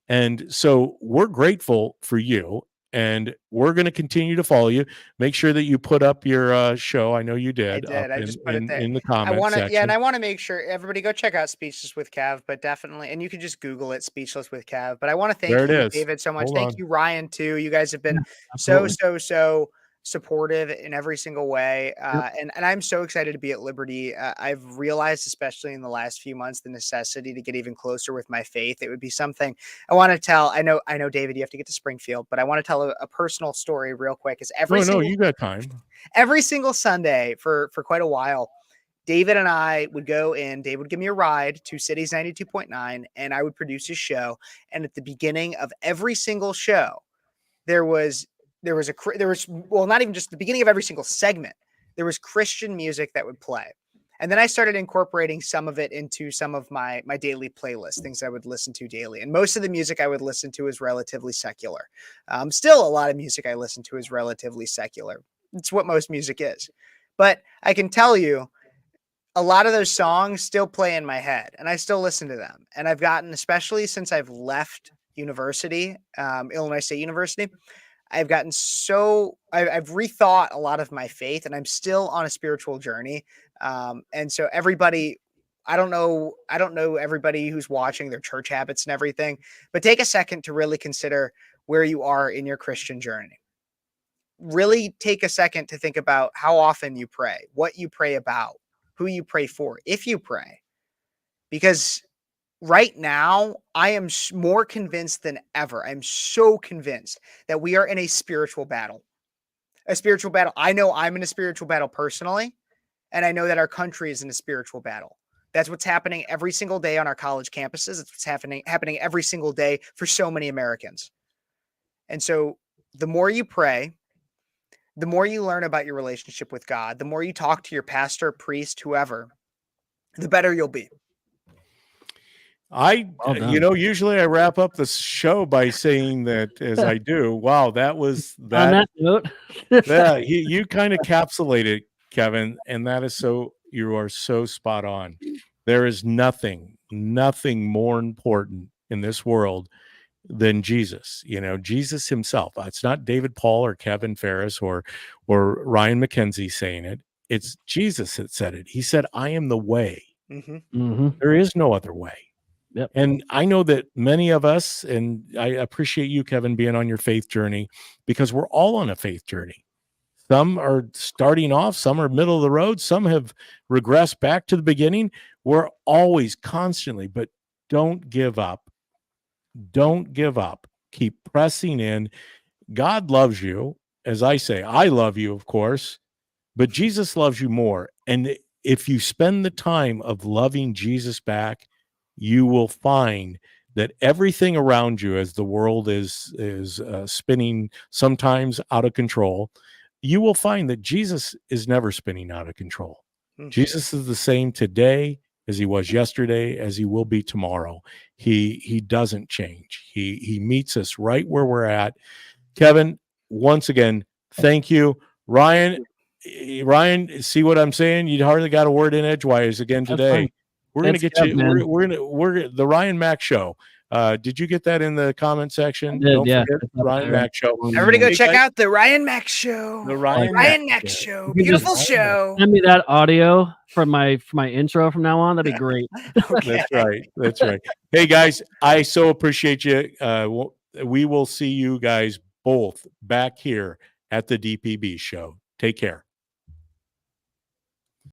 And so we're grateful for you, and we're going to continue to follow you. Make sure that you put up your show. I know you did. I did. I just put it there. In the I comment want to, section. yeah, and I want to make sure everybody go check out Speechless with Cav, but definitely, and you can just Google it, Speechless with Cav. But I want to thank There it you, is. David, so much. Hold Thank on. you, Ryan, too. You guys have been absolutely. so supportive in every single way, and I'm so excited to be at Liberty. I've realized, especially in the last few months, the necessity to get even closer with my faith. It would be something I want to tell. I know, David, you have to get to Springfield, but I want to tell a personal story real quick. Is No, you got time. every single Sunday for quite a while, David and I would go in. Dave would give me a ride to Cities 92.9, and I would produce his show. And at the beginning of every single show, there was well, not even just the beginning of every single segment, there was Christian music that would play. And then I started incorporating some of it into some of my daily playlist, things I would listen to daily. And most of the music I would listen to is relatively secular. Still, a lot of music I listen to is relatively secular. It's what most music is. But I can tell you, a lot of those songs still play in my head, and I still listen to them. And I've gotten, especially since I've left university, Illinois State University, I've gotten I've rethought a lot of my faith, and I'm still on a spiritual journey. And so everybody, I don't know everybody who's watching, their church habits and everything, but take a second to really consider where you are in your Christian journey. Really take a second to think about how often you pray, what you pray about, who you pray for, if you pray, because right now, I am more convinced than ever. I'm so convinced that we are in a spiritual battle. A spiritual battle. I know I'm in a spiritual battle personally, and I know that our country is in a spiritual battle. That's what's happening every single day on our college campuses. It's what's happening every single day for so many Americans. And so the more you pray, the more you learn about your relationship with God, the more you talk to your pastor, priest, whoever, the better you'll be. Usually I wrap up the show by saying that as I do. Wow, that was that. On that note, Yeah, you kind of encapsulated, Kevin, and that is you are so spot on. There is nothing more important in this world than Jesus. Jesus himself. It's not David Paul or Kevin Phares or Ryan McKenzie saying it. It's Jesus that said it. He said, "I am the way. There is no other way." Yep. And I know that many of us, and I appreciate you, Kevin, being on your faith journey, because we're all on a faith journey. Some are starting off, some are middle of the road, some have regressed back to the beginning. We're always constantly, but don't give up. Don't give up. Keep pressing in. God loves you. as I say, I love you, of course, but Jesus loves you more. And if you spend the time of loving Jesus back, you will find that everything around you, as the world is spinning sometimes out of control, you will find that Jesus is never spinning out of control. Jesus is the same today as he was yesterday, as he will be tomorrow. He doesn't change. He meets us right where we're at. Kevin, once again, thank you. Ryan, see what I'm saying? You hardly got a word in edgewise again That's today. fine. We're gonna It's get Kev, you. man. We're the Ryan Mack Show. Did you get that in the comment section? Did, Don't yeah. forget It's up Ryan there. Mack Show. Everybody go Hey, check guys, out the Ryan Mack Show. the Ryan Ryan Mack Mack Show. Show. You can just Beautiful show. Send me that audio for my intro from now on. That'd be great. Okay. That's right. That's right. Hey guys, I so appreciate you. We will see you guys both back here at the DPB show. Take care.